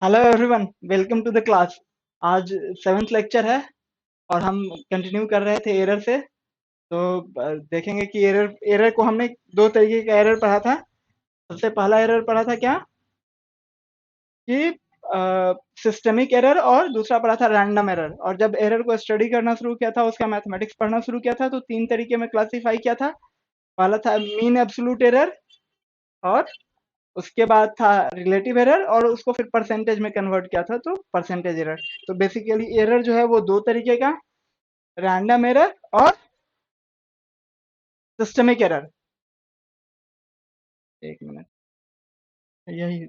Hello everyone, welcome to the class. आज seventh lecture है और हम कंटिन्यू कर रहे थे एरर से। तो देखेंगे कि एरर एरर को हमने दो तरीके का एरर पढ़ा था। सबसे पहला एरर पढ़ा था क्या कि सिस्टमिक एरर, और दूसरा पढ़ा था रैंडम एरर। और जब एरर को स्टडी करना शुरू किया था, उसका मैथमेटिक्स पढ़ना शुरू किया था, तो तीन तरीके में क्लासीफाई किया था। पहला था मीन एब्सोल्यूट एरर, और उसके बाद था रिलेटिव एरर, और उसको फिर परसेंटेज में कन्वर्ट किया था, तो परसेंटेज एरर। तो बेसिकली एरर जो है वो दो तरीके का, रैंडम एरर और सिस्टमिक एरर। एक मिनट, यही,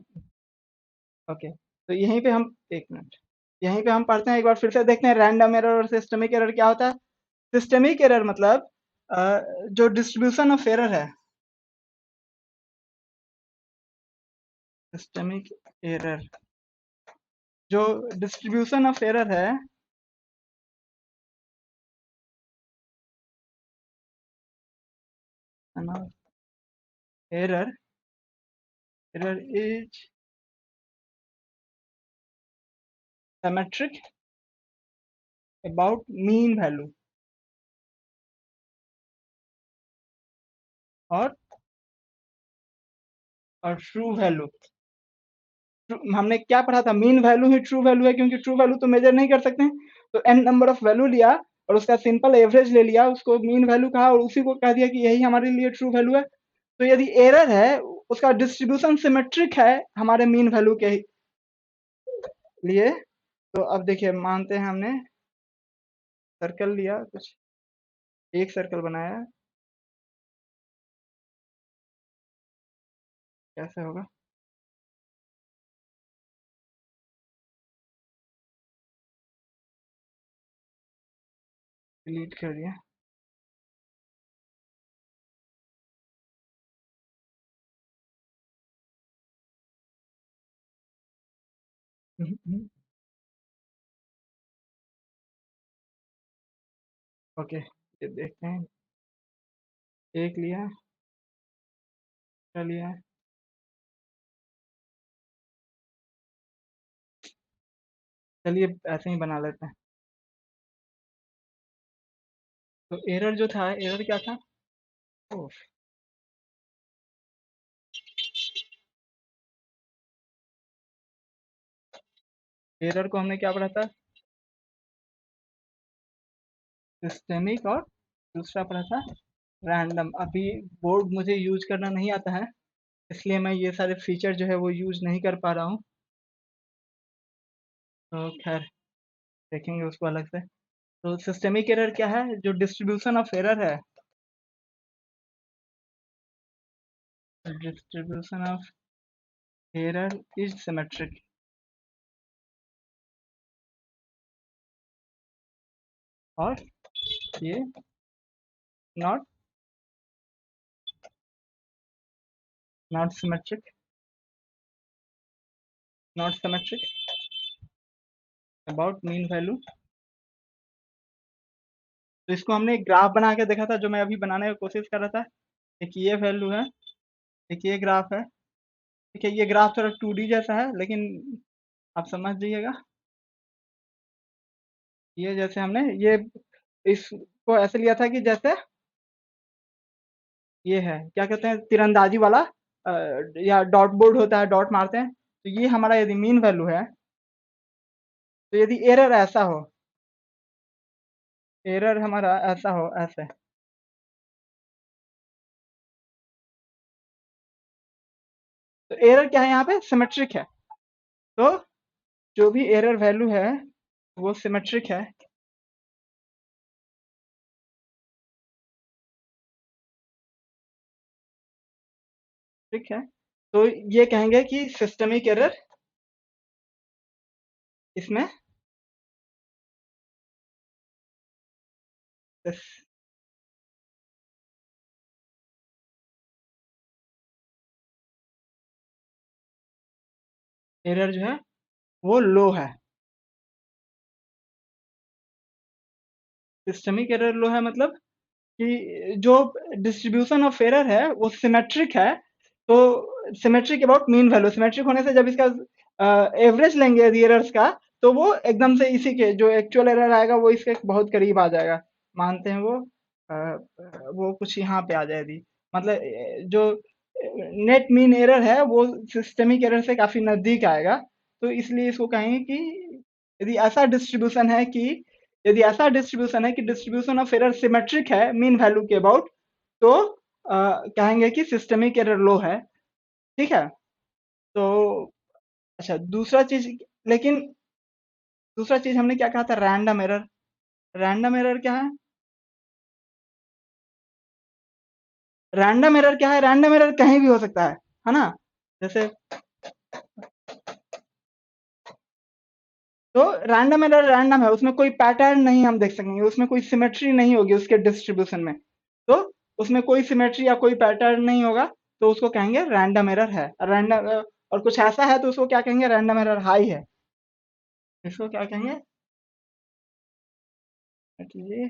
ओके। तो यहीं पे हम, एक मिनट, यहीं पे हम पढ़ते हैं, एक बार फिर से देखते हैं रैंडम एरर और सिस्टमिक एरर क्या होता है। सिस्टमिक एरर मतलब जो डिस्ट्रीब्यूशन ऑफ एरर है, सिस्टमिक एरर, जो डिस्ट्रीब्यूशन ऑफ एरर है ना, error, error is symmetric about mean value और ट्रू वैल्यू। हमने क्या पढ़ा था, मीन वैल्यू ही ट्रू वैल्यू है, क्योंकि ट्रू वैल्यू तो मेजर नहीं कर सकते हैं। तो एन नंबर ऑफ वैल्यू लिया और उसका सिंपल एवरेज ले लिया, उसको मीन वैल्यू कहा और उसी को कह दिया कि यही हमारे लिए ट्रू वैल्यू है। तो यदि एरर है, उसका डिस्ट्रीब्यूशन सिमेट्रिक है हमारे मीन वैल्यू के लिए। तो अब देखिए, मानते हैं हमने सर्कल लिया, कुछ एक सर्कल बनाया, कैसे होगा, डिलीट कर दिया। ओके, ये देखते हैं, एक लिया, क्या लिया है, चलिए ऐसे ही बना लेते हैं। तो एरर जो था, एरर क्या था, ओह, एरर को हमने क्या पढ़ा था, सिस्टेमिक, और दूसरा पढ़ा था रैंडम। अभी बोर्ड मुझे यूज करना नहीं आता है, इसलिए मैं ये सारे फीचर जो है वो यूज नहीं कर पा रहा हूँ। तो खैर, देखेंगे उसको अलग से। तो सिस्टेमिक एरर क्या है, जो डिस्ट्रीब्यूशन ऑफ एरर है, distribution of error is symmetric, और ये not not symmetric, not symmetric about mean value. तो इसको हमने एक ग्राफ बना के देखा था, जो मैं अभी बनाने की कोशिश कर रहा था। एक ये वैल्यू है, एक ये ग्राफ है। ठीक है, ये ग्राफ थोड़ा 2D जैसा है, लेकिन आप समझ जाइएगा। ये जैसे हमने ये इसको ऐसे लिया था कि जैसे ये है, क्या कहते हैं, तीरंदाजी वाला, अ, या डॉट बोर्ड होता है, डॉट मारते हैं। तो ये हमारा यदि मीन वैल्यू है, तो यदि एरर ऐसा हो, एरर हमारा ऐसा हो, ऐसे, तो एरर क्या है, यहाँ पे सिमेट्रिक है। तो जो भी एरर वैल्यू है वो सिमेट्रिक है। ठीक है, तो ये कहेंगे कि सिस्टमिक एरर, इसमें एरर जो है वो लो है। सिस्टमिक एरर लो है मतलब कि जो डिस्ट्रीब्यूशन ऑफ एरर है वो सिमेट्रिक है। तो symmetric about mean value, symmetric होने से जब इसका एवरेज लेंगे यदि एरर्स का, तो वो एकदम से इसी के जो एक्चुअल एरर आएगा वो इसके बहुत करीब आ जाएगा। मानते हैं वो कुछ यहाँ पे आ जाए यदि, मतलब जो नेट मीन एरर है वो सिस्टमिक एरर से काफी नजदीक आएगा। तो इसलिए इसको कहेंगे कि यदि ऐसा डिस्ट्रीब्यूशन है कि यदि ऐसा डिस्ट्रीब्यूशन है कि डिस्ट्रीब्यूशन ऑफ एरर सिमेट्रिक है मीन वैल्यू के अबाउट, तो कहेंगे कि सिस्टमिक एरर लो है। ठीक है। तो अच्छा, दूसरा चीज, लेकिन दूसरा चीज हमने क्या कहा था, रैंडम एरर। रैंडम एरर क्या है? रैंडम एरर क्या है? रैंडम एरर कहीं भी हो सकता है ना? जैसे तो रैंडम एरर रैंडम है, उसमें कोई पैटर्न नहीं हम देख सकेंगे, उसमें कोई सिमेट्री नहीं होगी उसके डिस्ट्रीब्यूशन में। तो उसमें कोई सिमेट्री या कोई पैटर्न नहीं होगा, तो उसको कहेंगे रैंडम एरर है। रैंडम और कुछ ऐसा है तो उसको क्या कहेंगे, रैंडम एरर हाई है। इसको क्या कहेंगे? कीजिए।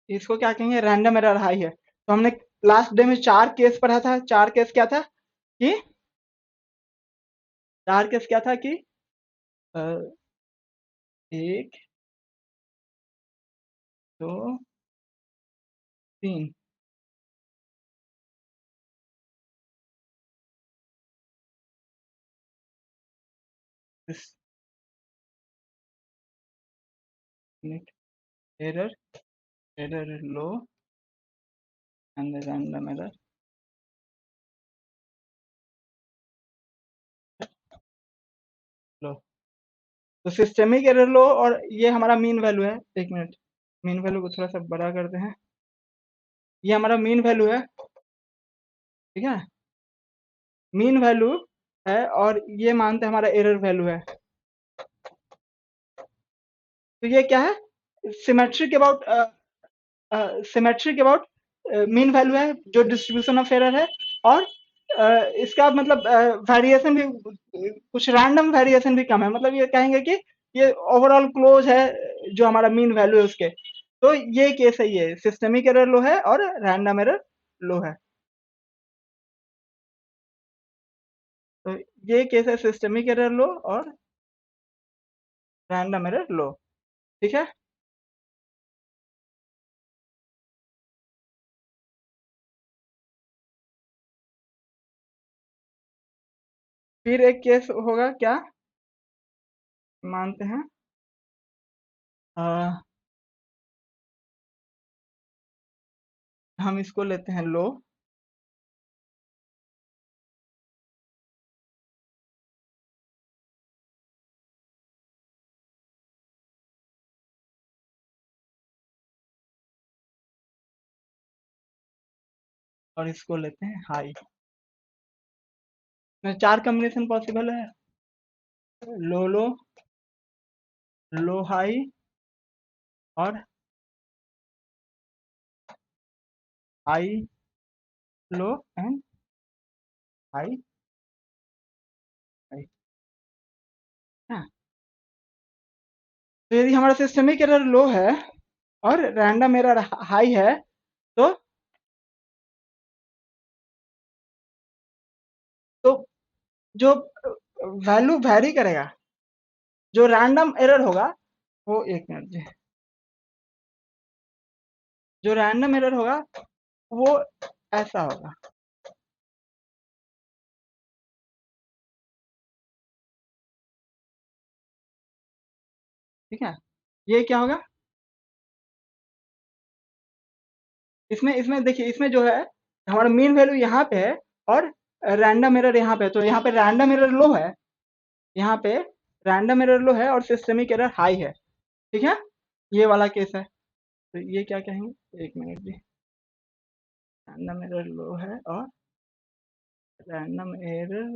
इसको क्या कहेंगे, रैंडम एरर हाई है। तो हमने लास्ट डे में 4 केस पढ़ा था। 4 केस क्या था कि 4 केस क्या था कि अ, 1, 2, 3। Error, error low and random error low. तो सिस्टमिक एरर लो, और ये हमारा मीन वैल्यू है। एक मिनट, मीन वैल्यू को थोड़ा सा बड़ा करते हैं। ये हमारा मीन वैल्यू है। ठीक है, मीन वैल्यू है, और ये मानते हैं हमारा एरर वैल्यू है। तो ये क्या है, symmetric about symmetric about mean value है जो डिस्ट्रीब्यूशन ऑफ एरर है। और इसका मतलब वेरिएशन भी कुछ रैंडम वेरिएशन भी कम है, मतलब ये कहेंगे कि ये ओवरऑल क्लोज है जो हमारा मीन वैल्यू है उसके। तो ये केस है, ये सिस्टमिक एरर लो है और रैंडम एरर लो है। तो ये केस है सिस्टमिक एरर लो और रैंडम एरर लो। ठीक है। फिर एक केस होगा क्या, मानते हैं अ, हम इसको लेते हैं लो, और इसको लेते हैं हाई। में 4 कॉम्बिनेशन पॉसिबल है, लो लो, लो हाई, और high low and high high. हाँ। तो यदि हमारा सिस्टमिक एरर लो है और रैंडम एरर हाई है, तो तो जो वैल्यू वैरी करेगा, जो रैंडम एरर होगा, वो एक मिनट जी, जो रैंडम एरर होगा वो ऐसा होगा। ठीक है, ये क्या होगा, इसमें इसमें देखिए, इसमें जो है हमारा मीन वैल्यू यहाँ पे है और रैंडम एरर यहाँ पे है। तो यहाँ पे रैंडम एरर लो है, यहाँ पे रैंडम एरर लो है और सिस्टमिक एरर हाई है। ठीक है, ये वाला केस है। तो ये क्या कहेंगे, एक मिनट जी, रैंडम एरर लो है और रैंडम एरर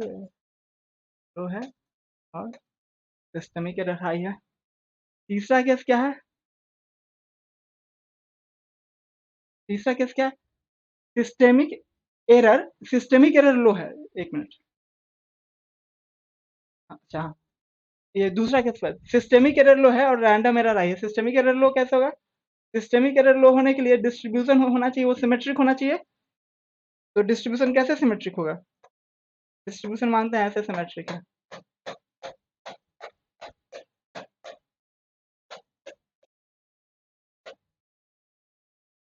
लो है और सिस्टमिक एरर हाई है। तीसरा केस क्या है, तीसरा केस क्या है, सिस्टमिक एरर, सिस्टमिक एरर लो है। एक मिनट, अच्छा, ये दूसरा केस पर सिस्टेमिक एरर लो है और रैंडम एरर आई है। सिस्टेमिक एरर लो कैसे होगा? सिस्टेमिक एरर लो होने के लिए डिस्ट्रीब्यूशन होना चाहिए, वो सिमेट्रिक होना चाहिए। तो डिस्ट्रीब्यूशन कैसे सिमेट्रिक होगा? डिस्ट्रीब्यूशन मानते हैं ऐसे सिमेट्रिक है।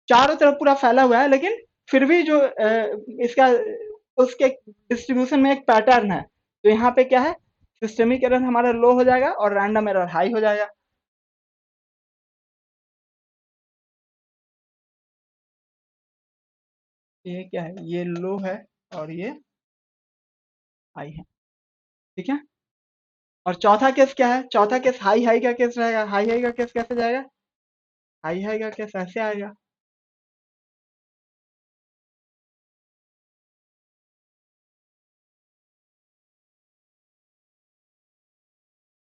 चारों तरफ पूरा फैला हुआ है, लेकिन फिर भी जो इसका उसके डिस्ट्रीब्यूशन में एक पैटर्न है। तो यहाँ पे क्या है, सिस्टेमिक एरर हमारा लो हो जाएगा और रैंडम एरर हाई हो जाएगा। ये क्या है, ये लो है और ये हाई है, ठीक है। और चौथा केस क्या है? चौथा केस हाई हाई का केस रहेगा। हाई हाई का केस कैसे जाएगा? हाई हाई का केस ऐसे आएगा।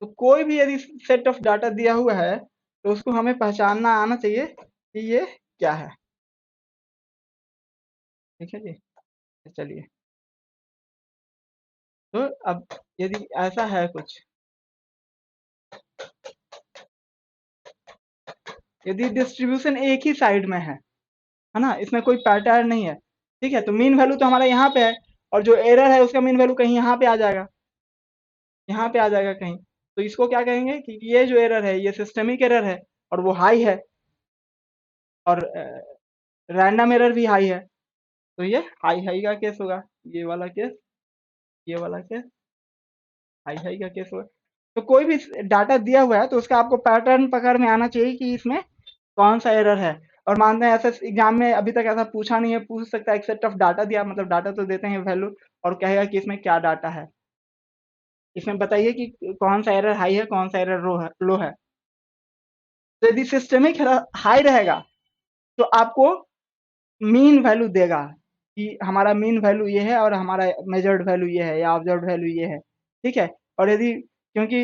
तो कोई भी यदि सेट ऑफ डाटा दिया हुआ है तो उसको हमें पहचानना आना चाहिए कि ये क्या है, ठीक है जी। चलिए, तो अब यदि ऐसा है कुछ, यदि डिस्ट्रीब्यूशन एक ही साइड में है ना, इसमें कोई पैटर्न नहीं है, ठीक है, तो मीन वैल्यू तो हमारा यहाँ पे है और जो एरर है उसका मीन वैल्यू कहीं यहाँ पे आ जाएगा, यहाँ पे आ जाएगा कहीं। तो इसको क्या कहेंगे कि ये जो एरर है ये सिस्टेमिक एरर है और वो हाई है, और रैंडम एरर भी हाई है। तो ये हाई हाई का केस होगा, ये वाला केस, ये वाला केस हाई हाई का केस होगा। तो कोई भी डाटा दिया हुआ है तो उसका आपको पैटर्न पकड़ में आना चाहिए कि इसमें कौन सा एरर है। और मानते हैं ऐसे एग्जाम में अभी तक ऐसा पूछा नहीं है, पूछ सकता है एक सेट ऑफ डाटा दिया, मतलब डाटा तो देते हैं वैल्यू, और कहेगा कि इसमें क्या डाटा है, इसमें बताइए कि कौन सा एरर हाई है, कौन सा एरर लो है। तो यदि सिस्टमिक हाई रहेगा तो आपको मीन वैल्यू देगा कि हमारा मीन वैल्यू ये है और हमारा मेजर्ड वैल्यू ये है या ऑब्जर्व्ड वैल्यू ये है, ठीक है। और यदि, क्योंकि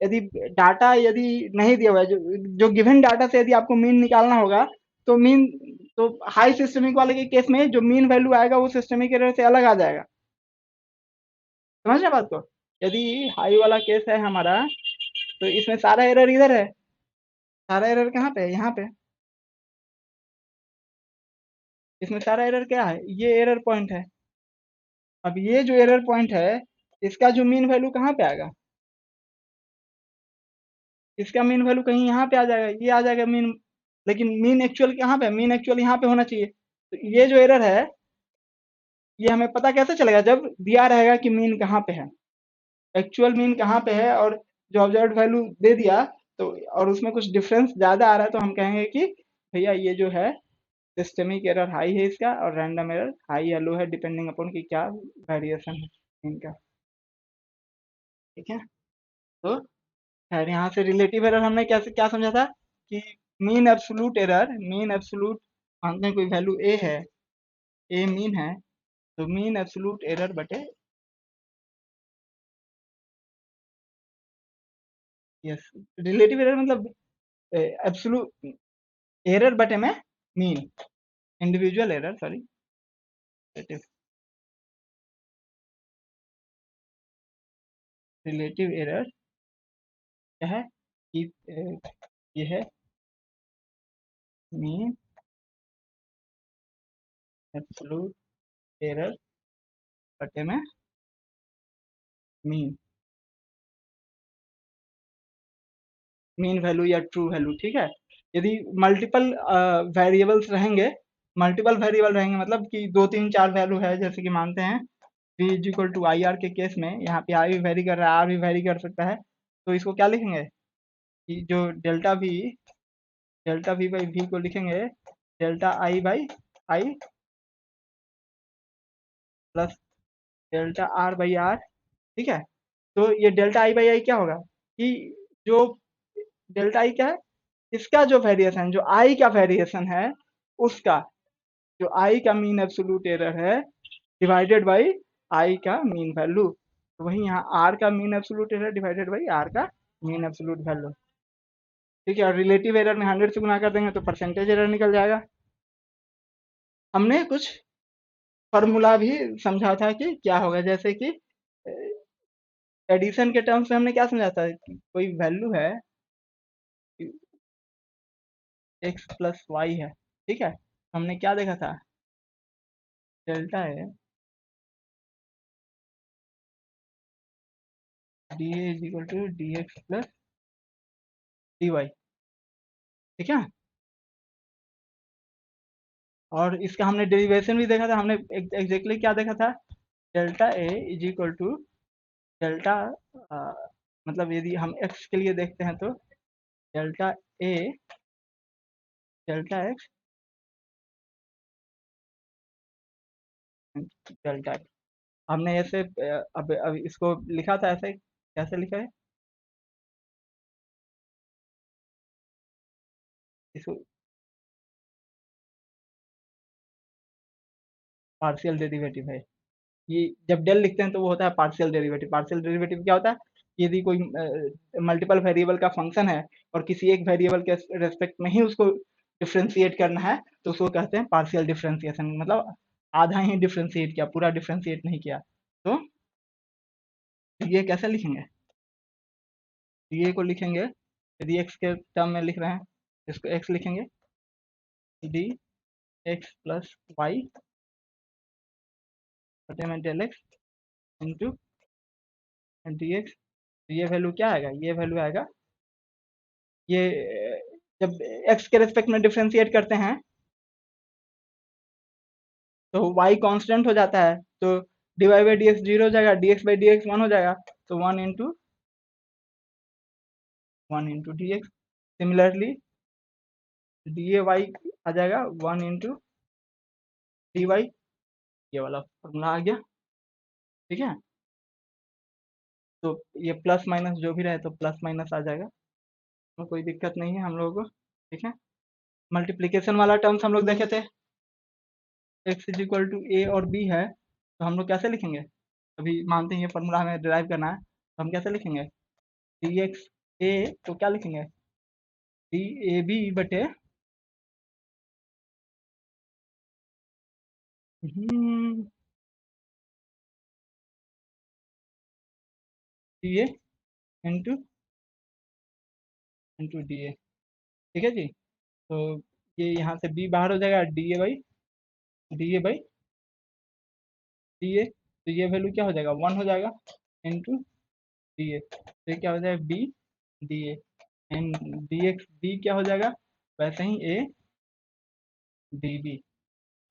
यदि डाटा यदि नहीं दिया हुआ है, जो गिवन डाटा से यदि आपको मीन निकालना होगा, तो मीन, तो हाई सिस्टमिक वाले के केस में जो मीन वैल्यू आएगा वो सिस्टमिक एरर से अलग आ जाएगा। समझ रहे बात को? यदि हाई वाला केस है हमारा तो इसमें सारा एरर इधर है, सारा एरर कहाँ पे है, यहाँ पे। इसमें सारा एरर क्या है, ये एरर पॉइंट है। अब ये जो एरर पॉइंट है इसका जो मीन वैल्यू कहाँ पे आएगा, इसका मीन वैल्यू कहीं यहाँ पे आ जाएगा, ये आ जाएगा मीन। लेकिन मीन एक्चुअल कहाँ पे है, मीन एक्चुअल यहाँ पे होना चाहिए। तो ये जो एरर है ये हमें पता कैसे चलेगा, जब दिया रहेगा कि मीन कहाँ पे है, एक्चुअल मीन कहाँ पे है, और जो ऑब्जर्व्ड वैल्यू दे दिया तो, और उसमें कुछ डिफरेंस ज्यादा आ रहा है तो हम कहेंगे कि भैया ये जो है सिस्टमिक एरर हाई है इसका, और रैंडम एरर हाई या लो है, डिपेंडिंग अपॉन कि क्या वेरिएशन है इनका, ठीक है। तो खैर यहाँ से रिलेटिव एरर हमने कैसे क्या समझा था कि mean absolute error, mean absolute मानते हैं कोई वैल्यू ए है, ए मीन है, तो मीन एब्सोल्यूट एरर बटे, यस, रिलेटिव एरर मतलब एब्सोल्यूट एरर बटे में mean, individual error sorry, relative error क्या है कि ये है मीन एब्सोल्यूट एरर बटे में मीन, मीन वैल्यू या ट्रू वैल्यू, ठीक है। यदि मल्टीपल वेरिएबल्स रहेंगे, मल्टीपल वेरिएबल रहेंगे मतलब कि दो तीन चार वैल्यू है, जैसे कि मानते हैं v is equal to I R के केस में, यहाँ पे आई भी वेरी कर रहा है, आर भी वेरी कर सकता है, तो इसको क्या लिखेंगे कि जो डेल्टा वी बाई वी को लिखेंगे delta I by I plus delta R by R, ठीक है। तो ये डेल्टा आई बाई आई क्या होगा कि जो डेल्टा आई क्या है, इसका जो वेरिएशन, जो आई का वेरिएशन है उसका, जो आई का मीन एब्सोल्यूट एरर है डिवाइडेड बाई आई का मीन वैल्यू, तो वही यहाँ आर का mean absolute error divided by R का मीन एब्सोल्यूट वैल्यू, ठीक है। और रिलेटिव एरर में 100 से गुना कर देंगे तो परसेंटेज एरर निकल जाएगा। हमने कुछ फॉर्मूला भी समझा था कि क्या होगा, जैसे कि एडिशन के टर्म्स में हमने क्या समझा था कि कोई वैल्यू है x प्लस वाई है, ठीक है। हमने क्या देखा था, डेल्टा है D A is equal to D X plus D Y, ठीक है। और इसका हमने डेरिवेशन भी देखा था, हमने एग्जैक्टली क्या देखा था, delta A is equal to delta, मतलब यदि हम x के लिए देखते हैं तो delta A delta X delta X. हमने ऐसे अब इसको लिखा था ऐसे, कैसे लिखा है इसको, पार्शियल डेरिवेटिव है ये। जब डेल लिखते हैं तो वो होता है पार्शियल डेरिवेटिव। पार्शियल डेरिवेटिव क्या होता है, यदि कोई मल्टीपल वेरिएबल का फंक्शन है और किसी एक वेरिएबल के रेस्पेक्ट में ही उसको डिफ्रेंशिएट करना है तो उसको कहते हैं पार्शियल डिफ्रेंशिएशन, मतलब आधा ही डिफ्रेंशिएट किया, पूरा डिफ्रेंशिएट नहीं किया। तो ये कैसे लिखेंगे, ये को लिखेंगे, यदि एक्स के टर्म में लिख रहे हैं इसको एक्स लिखेंगे, डी एक्स प्लस वाई बटे में del X into D X. ये वैल्यू क्या आएगा, ये वैल्यू आएगा, ये जब एक्स के रेस्पेक्ट में डिफ्रेंशिएट करते हैं तो y कांस्टेंट हो जाता है, तो dy by d x zero हो जाएगा, dx by d x one हो जाएगा, तो one into D x. Similarly d a y आ जाएगा वन इंटू डी वाई, ये वाला फॉर्मूला आ गया, ठीक है। तो ये प्लस माइनस जो भी रहे तो प्लस माइनस आ जाएगा, तो कोई दिक्कत नहीं है हम लोगों को, ठीक है। मल्टीप्लीकेशन वाला टर्म्स हम लोग देखे थे, एक्स इज इक्वल टू ए और बी है, तो हम लोग कैसे लिखेंगे, अभी मानते हैं ये फॉर्मूला हमें डिराइव करना है, तो हम कैसे लिखेंगे, डी एक्स ए, तो क्या लिखेंगे, डी ए बी बटे D A into into D A, ठीक है जी। तो ये यहाँ से बी बाहर हो जाएगा, D a by D A, तो ये वैल्यू क्या हो जाएगा, वन हो जाएगा इंटू डी ए, तो ये क्या हो जाएगा B D A, and D x B क्या हो जाएगा, वैसे ही ए डी बी।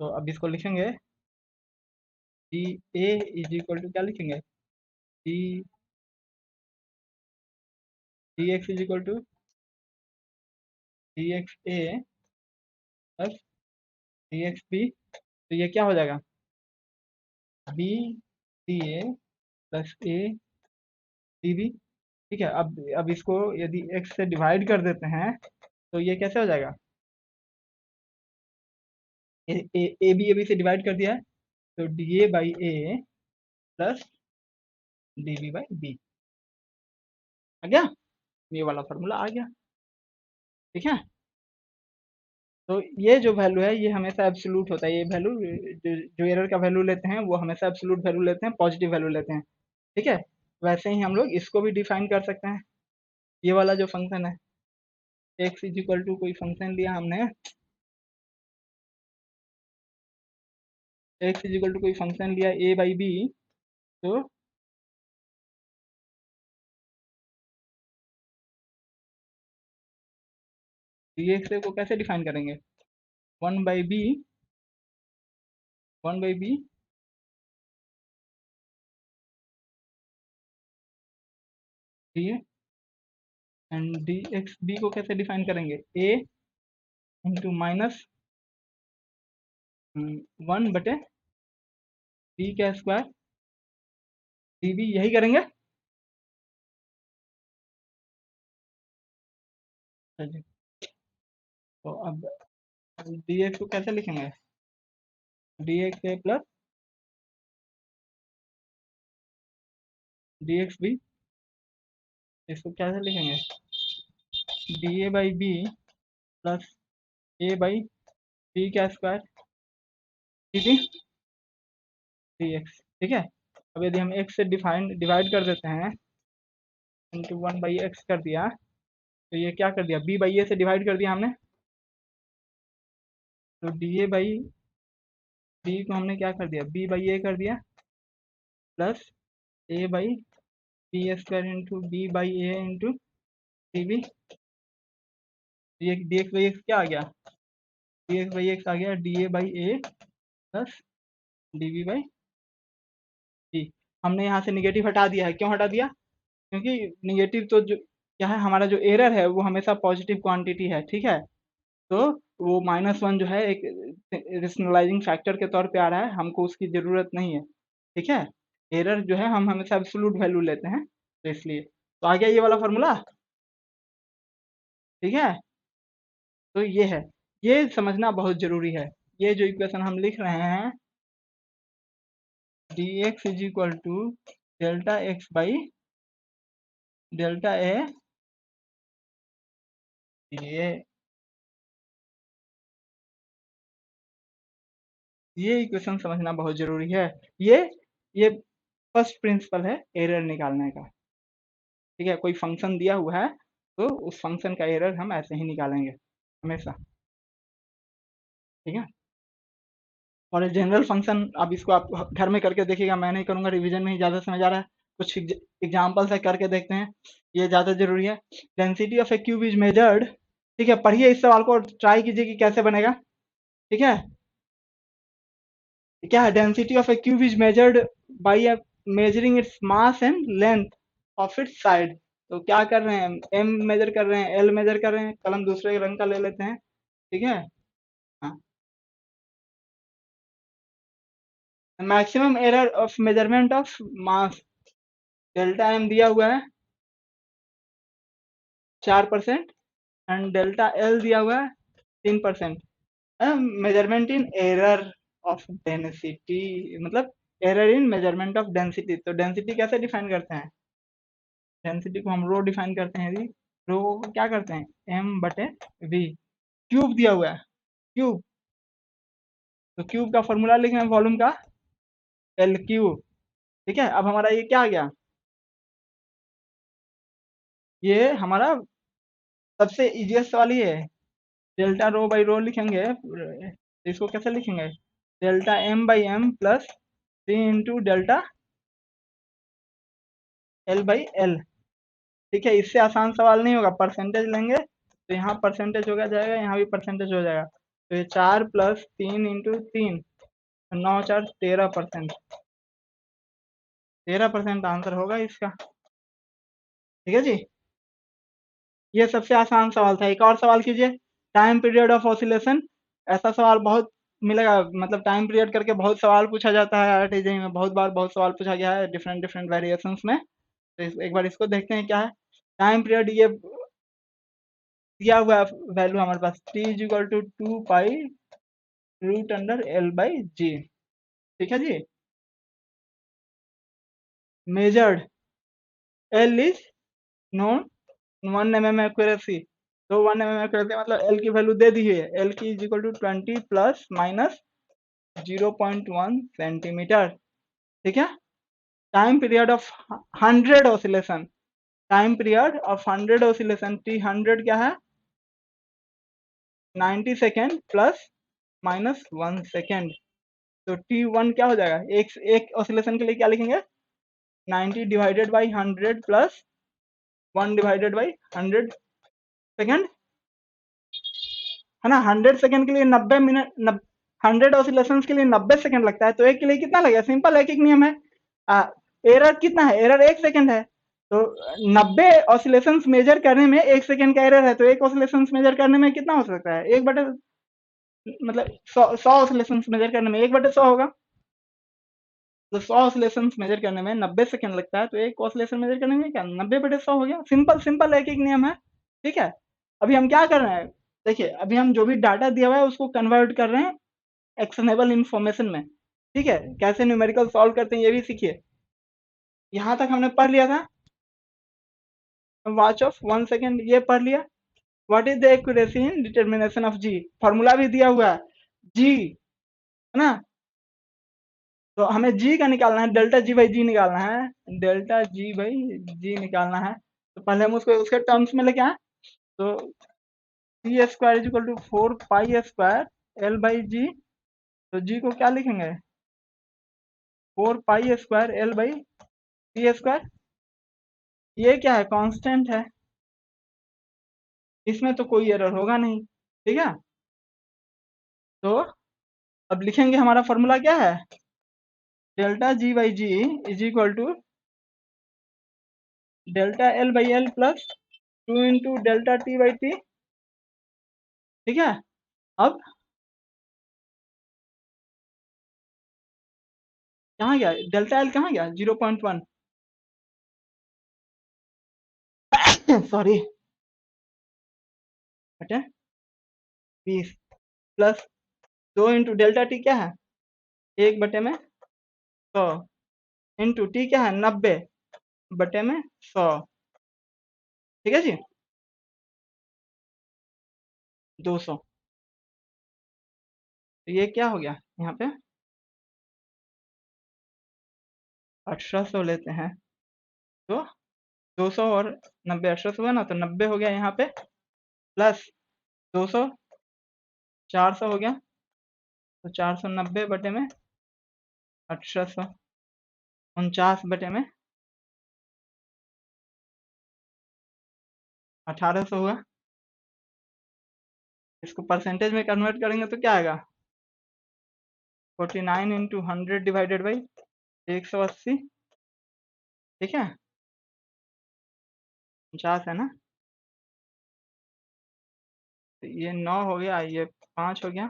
तो अब इसको लिखेंगे, D A is equal to क्या लिखेंगे, D D X is equal to D x A plus D x B, तो ये क्या हो जाएगा, B D A plus A D B, ठीक है। अब इसको यदि x से डिवाइड कर देते हैं तो ये कैसे हो जाएगा, ए बी से डिवाइड कर दिया है, तो d a by a plus d b by b आ गया, ये वाला फॉर्मूला आ गया, ठीक है। तो ये जो वैल्यू है ये हमेशा एब्सोल्यूट होता है, ये वैल्यू जो एरर का वैल्यू लेते हैं वो हमेशा एब्सोल्यूट वैल्यू लेते हैं, पॉजिटिव वैल्यू लेते हैं, ठीक है। वैसे ही हम लोग इसको भी डिफाइन कर सकते हैं, ये वाला जो फंक्शन है, एक्स इज इक्वल टू कोई फंक्शन लिया हमने, एक्स इज इक्वल टू कोई फंक्शन लिया ए बाई बी, तो डी एक्स को कैसे डिफाइन करेंगे, one by B, one by B, D A, and D x B को कैसे डिफाइन करेंगे, ए इंटू माइनस वन बटे बी का स्क्वायर डी बी, यही करेंगे। चलिए, तो अब डी एक्स को कैसे लिखेंगे, डी एक्स ए प्लस डी एक्स बी, इसको कैसे लिखेंगे, D a by b plus a by b का square D b d x, ठीक है। अब यदि हम एक्स से डिवाइड कर देते हैं इंटू 1/x कर दिया, तो ये क्या कर दिया, b/a से डिवाइड कर दिया हमने, तो d को हमने क्या कर दिया, b/a कर दिया, plus a/b² into b/a into db, ये dx/x क्या आ गया, dx/x आ गया dA/a प्लस dB/d। हमने यहाँ से निगेटिव हटा दिया है, क्यों हटा दिया, क्योंकि निगेटिव तो जो क्या है, हमारा जो एरर है वो हमेशा पॉजिटिव क्वांटिटी है, ठीक है, तो वो -1 जो है एक रेशनलाइजिंग फैक्टर के तौर पे आ रहा है, हमको उसकी ज़रूरत नहीं है, ठीक है, एरर जो है हम हमेशा एब्सोल्यूट वैल्यू लेते हैं, तो इसलिए तो आ गया ये वाला फॉर्मूला, ठीक है, तो ये है, ये समझना बहुत ज़रूरी है, ये जो इक्वेशन हम लिख रहे हैं dx is equal to delta x by delta a, ये इक्वेशन समझना बहुत जरूरी है, ये ये फर्स्ट प्रिंसिपल है एरर निकालने का, ठीक है, कोई फंक्शन दिया हुआ है तो उस फंक्शन का एरर हम ऐसे ही निकालेंगे हमेशा, ठीक है, और जनरल फंक्शन अब इसको आप घर में करके देखिएगा, मैं नहीं करूंगा, रिवीजन में ही ज़्यादा समझ आ रहा है, कुछ एग्जाम्पल से करके देखते हैं, ये ज़्यादा जरूरी है। Density of A cube is measured, ठीक है, पढ़िए इस सवाल को, ट्राई कीजिए कि कैसे बनेगा, ठीक है, क्या है, density of A cube is measured by measuring its mass and length of its side, तो क्या कर रहे हैं, एम मेजर कर रहे हैं, एल मेजर कर रहे हैं, कलम दूसरे रंग का ले लेते हैं, ठीक है, हाँ, maximum error of measurement of mass, delta M दिया हुआ है 4% एंड डेल्टा एल दिया हुआ है 3%, measurement in error of density, मतलब error in measurement of density, तो डेंसिटी कैसे डिफाइन करते हैं, डेंसिटी को हम रो डिफाइन करते हैं जी, रो को क्या करते हैं m/v, क्यूब दिया हुआ है, क्यूब, तो क्यूब का फॉर्मूला लिखे हैं वॉल्यूम का एल क्यूब, ठीक है, अब हमारा ये क्या आ गया, ये हमारा सबसे इजिएस्ट वाली है, डेल्टा रो बाई रो लिखेंगे, तो इसको कैसे लिखेंगे, delta m/m plus 3 into delta l/l, ठीक है, इससे आसान सवाल नहीं होगा, परसेंटेज लेंगे तो यहाँ परसेंटेज होगा जाएगा, यहाँ भी परसेंटेज हो जाएगा, तो ये 4 प्लस 3 इंटू 3, 9×4 13%, 13% आंसर होगा इसका, ठीक है जी, ये सबसे आसान सवाल था। एक और सवाल कीजिए, टाइम पीरियड ऑफ ऑसिलेशन, ऐसा सवाल बहुत मिलेगा, मतलब टाइम पीरियड करके बहुत सवाल पूछा जाता है आईआईटी जेईई में, बहुत बार बहुत सवाल पूछा गया है डिफरेंट डिफरेंट वेरिएशंस में, तो एक बार इसको देखते हैं क्या है, टाइम पीरियड ये दिया हुआ वैल्यू हमारे पास t is equal to 2π√L/g, ठीक है जी, measured L is known 1 mm accuracy, तो 1 mm एक्यूरेसी मतलब L की वैल्यू दे दी है, L की is equal to 20 plus minus 0.1 centimetre, ठीक है, time period of 100 oscillation, time period of 100 oscillation, t100 क्या है 90 सेकेंड प्लस माइनस 1 सेकेंड, तो t1 क्या हो जाएगा, एक ऑसिलेशन के लिए क्या लिखेंगे, 90 divided by 100 plus 1 divided by 100 second, है ना, 100 सेकेंड के लिए 90 मिनट, 100 ऑसिलेशन के लिए 90 सेकेंड लगता है, तो एक के लिए कितना लगेगा, सिंपल एक नियम है, एरर कितना है, एरर 1 सेकेंड है, तो 90 ऑसिलेशन मेजर करने में 1 सेकेंड का एरर है, तो एक ऑसिलेशन मेजर करने में कितना हो सकता है, 1/, मतलब 100 ऑसिलेशन मेजर करने में 1/100 होगा, तो 100 ऑसिलेशन मेजर करने में 90 सेकेंड लगता है, तो एक ऑसिलेशन मेजर करने में क्या 90/100 हो गया, सिंपल सिंपल एक नियम है, ठीक है, अभी हम क्या कर रहे हैं, देखिए अभी हम जो भी डाटा दिया हुआ है उसको कन्वर्ट कर रहे हैं एक्शनेबल इंफॉर्मेशन में, ठीक है, कैसे न्यूमेरिकल सॉल्व करते हैं ये भी सीखिए, यहाँ तक हमने पढ़ लिया था, वॉच ऑफ 1 सेकेंड ये पढ़ लिया, what is the accuracy in determination of G, formula भी दिया हुआ है जी, है ना, तो हमें जी का निकालना है, डेल्टा जी बाई जी निकालना है, डेल्टा जी बाई जी निकालना है, तो पहले हम उसको उसके टर्म्स में लेके आए। तो C square is equal to 4 pi square L by G. तो जी को क्या लिखेंगे? 4 pi square L by C square. ये क्या है? कांस्टेंट है, इसमें तो कोई एरर होगा नहीं। ठीक है, तो अब लिखेंगे हमारा फॉर्मूला क्या है? Delta ji by ji is equal to delta L by L plus 2 into delta T by T. ठीक है, अब कहाँ गया डेल्टा एल? कहाँ गया? 0.1 सॉरी, बटे 20 प्लस 2 इंटू डेल्टा टी क्या है? 1/100 इंटू टी क्या है? 90/100। ठीक है जी, 200। तो ये क्या हो गया यहाँ पे? 1800 लेते हैं तो 200 और 90 1800 हुआ ना, तो 90 हो गया यहाँ पे, प्लस 200 400 हो गया। तो 490/1800 49/1800 हुआ। इसको परसेंटेज में कन्वर्ट करेंगे तो क्या आएगा? 49 × 100 डिवाइडेड बाई 180। ठीक है, 50 है ना। तो ये 9 हो गया, ये 5 हो गया।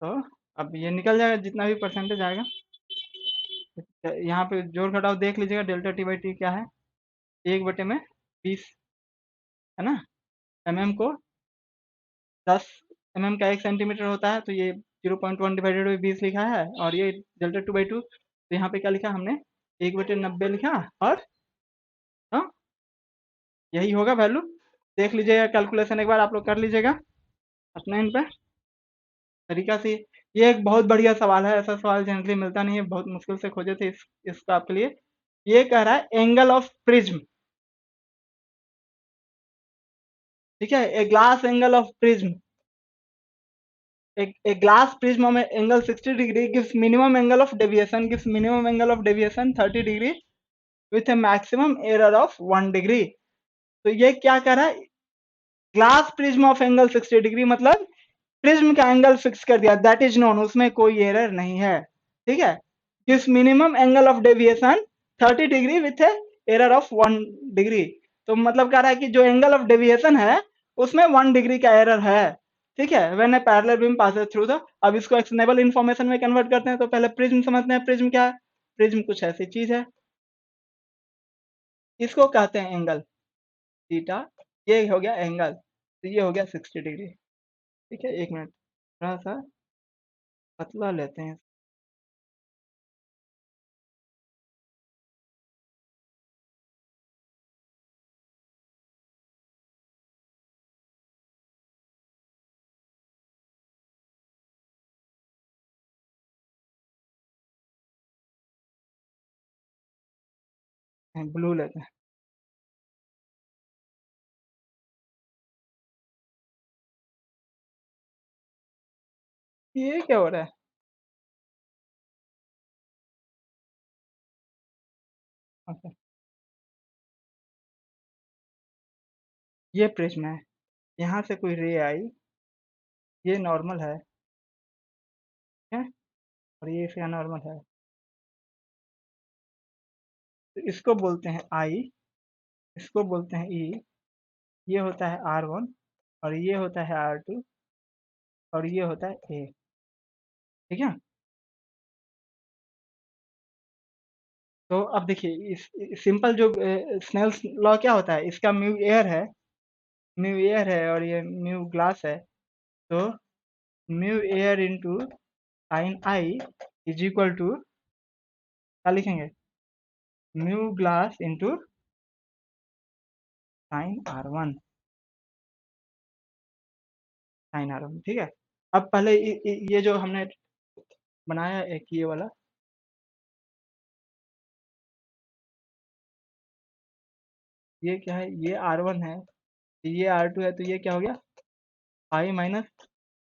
तो अब ये निकल जाएगा जितना भी परसेंटेज आएगा। यहाँ पे जोड़ घटाव देख लीजिएगा, डेल्टा टी बाई टी क्या है? 1/20 है ना। को 10 का 1 सेंटीमीटर होता है, तो ये 0.1 डिवाइडेड बाई 20 लिखा है। और ये डेल्टा 2/2, तो यहाँ पे क्या लिखा हमने? 1/90 लिखा। और हाँ, यही होगा वैल्यू। देख लीजिएगा कैलकुलेशन, एक बार आप लोग कर लीजिएगा अपने इन पे तरीका से। ये एक बहुत बढ़िया सवाल है, ऐसा सवाल जनरली मिलता नहीं है, बहुत मुश्किल से खोजे थे इसका आपके लिए। ये कह रहा है एंगल ऑफ प्रिज्म। ठीक है, a glass angle of prism, a glass prism of angle 60 degree gives minimum angle of deviation 30 degree with a maximum error of 1 degree। तो ये क्या कर रहा है? Glass prism of angle 60 degree मतलब prism का एंगल फिक्स कर दिया, दैट इज नोन, उसमें कोई एरर नहीं है। ठीक है, gives minimum angle of deviation 30 degree with error of 1 degree. तो मतलब कह रहा है कि जो एंगल ऑफ डेविएशन है उसमें 1 डिग्री का एरर है। ठीक है, when A parallel beam passes through the. अब इसको एक्शनेबल इंफॉर्मेशन में कन्वर्ट करते हैं, तो पहले प्रिज्म समझते हैं। प्रिज्म क्या है? प्रिज्म कुछ ऐसी चीज है, इसको कहते हैं एंगल थीटा। ये हो गया एंगल, तो ये हो गया 60 डिग्री। ठीक है, एक मिनट थोड़ा सा पतला लेते हैं। ब्लू लेते हैं। ये क्या हो रहा है? ओके, ये प्रिज्म है, यहाँ से कोई रे आई, ये नॉर्मल है, ठीक है, और ये इसका नॉर्मल है। तो इसको बोलते हैं आई, इसको बोलते हैं ई। ये होता है R1 और ये होता है R2 और ये होता है ए। ठीक है, तो अब देखिए इस सिंपल जो स्नेल्स लॉ क्या होता है, इसका म्यू एयर है, म्यू एयर है और ये म्यू ग्लास है। तो mu air into sine I is equal to क्या लिखेंगे? Mu glass into sine R1, sine R1। ठीक है, अब पहले ये जो हमने बनाया एक ये वाला, ये क्या है, ये R1 है, ये R2 है, तो ये क्या हो गया, पाई minus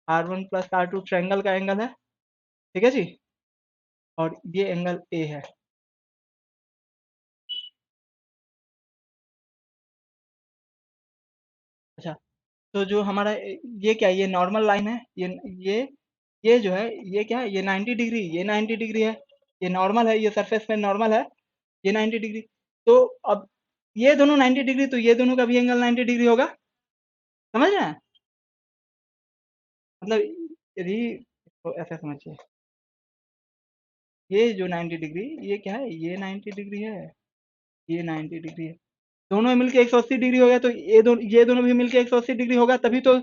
R1 plus R2 triangle का एंगल है, ठीक है जी। और ये एंगल ए है। अच्छा, तो जो हमारा ये क्या है, ये नॉर्मल लाइन है, ये ये जो है, ये क्या है, ये 90 डिग्री, ये 90 डिग्री है, ये नॉर्मल है, ये सरफेस पे नॉर्मल है, ये 90 डिग्री। तो अब ये दोनों 90 डिग्री, तो ये दोनों का भी एंगल 90 डिग्री होगा, समझ रहे हैं? मतलब यदि इसको ऐसा समझिए, ये जो 90 डिग्री, ये क्या है, ये 90 डिग्री है, ये 90 डिग्री है, दोनों मिलके 180 डिग्री हो गया, तो ये दोनों भी मिलके 180 डिग्री होगा, तभी तो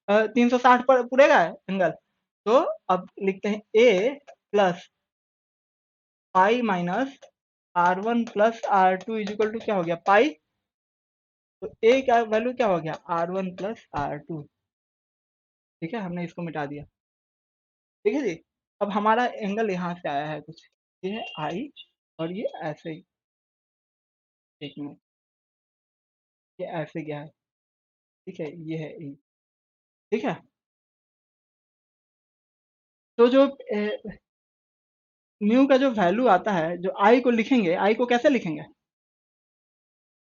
360 पर पूरेगा एंगल। तो अब लिखते हैं a plus pi minus R1 plus R2 is equal to क्या हो गया, पाई। तो ए का वैल्यू क्या हो गया, R1 प्लस R2, ठीक है, हमने इसको मिटा दिया, ठीक है जी। अब हमारा एंगल यहाँ से आया है कुछ, ये है आई, और ये ऐसे ही, एक मिनट, ये ऐसे गया है, ठीक है, ये है ई, ठीक है। तो जो म्यू का जो वैल्यू आता है, जो आई को लिखेंगे, आई को कैसे लिखेंगे,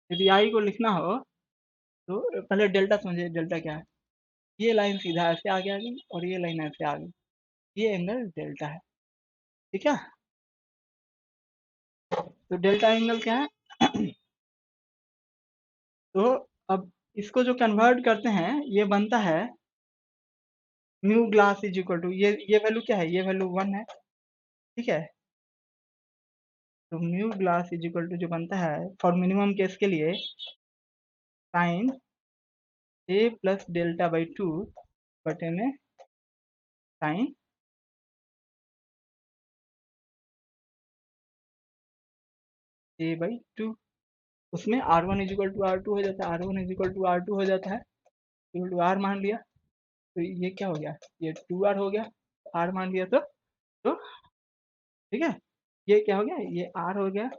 यदि आई को लिखना हो तो पहले डेल्टा समझिए, डेल्टा क्या है, ये लाइन सीधा ऐसे आगे आ गई और ये लाइन ऐसे आ गई, ये एंगल डेल्टा है, ठीक है। तो डेल्टा एंगल क्या है तो अब इसको जो कन्वर्ट करते हैं, ये बनता है mu glass is equal to, ये वैल्यू क्या है, ये वैल्यू 1 है, ठीक है। तो mu glass is equal to जो बनता है फॉर मिनिमम केस के लिए, sine A plus delta by 2 बटे में साइन ए बाई 2, उसमें R1 is equal to R2 हो जाता है, R1 is equal to R2 हो जाता है, इक्वल टू R मान लिया, तो ये क्या हो गया, ये 2R हो गया, R मान लिया तो ठीक है, ये क्या हो गया, ये R हो गया।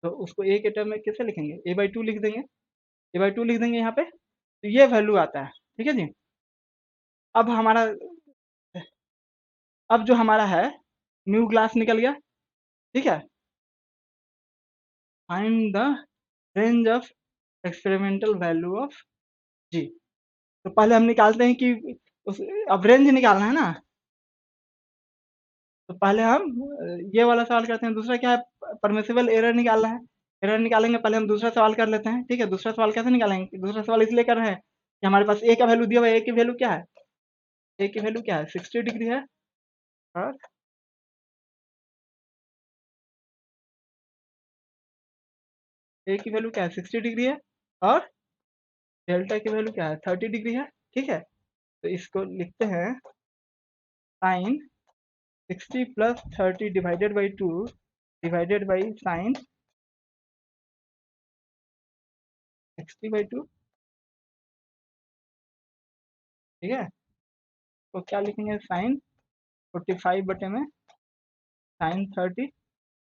तो उसको ए के टर्म में कैसे लिखेंगे, ए बाई टू लिख देंगे, ए बाई टू लिख देंगे यहाँ पे, तो ये वैल्यू आता है, ठीक है जी। अब हमारा, अब जो हमारा है म्यू ग्लास निकल गया, ठीक है। Find the range of experimental value of g. तो पहले हम निकालते हैं कि उस, अब रेंज निकालना है ना, तो पहले हम ये वाला सवाल करते हैं, दूसरा क्या है, परमिसिबल एरर निकालना है, एरर निकालेंगे, पहले हम दूसरा सवाल कर लेते हैं, ठीक है। दूसरा सवाल कैसे निकालेंगे, दूसरा सवाल इसलिए कर रहे हैं कि हमारे पास ए का वैल्यू दिया हुआ है, ए की वैल्यू क्या है, ए की वैल्यू क्या है, 60 डिग्री है, और ए की वैल्यू क्या है, 60 डिग्री है, और डेल्टा की वैल्यू क्या है, 30 डिग्री है, ठीक है। तो इसको लिखते हैं sine 60 plus 30 divided by 2 divided by sine 60/2, ठीक है। तो क्या लिखेंगे, साइन 45 बटे में साइन 30,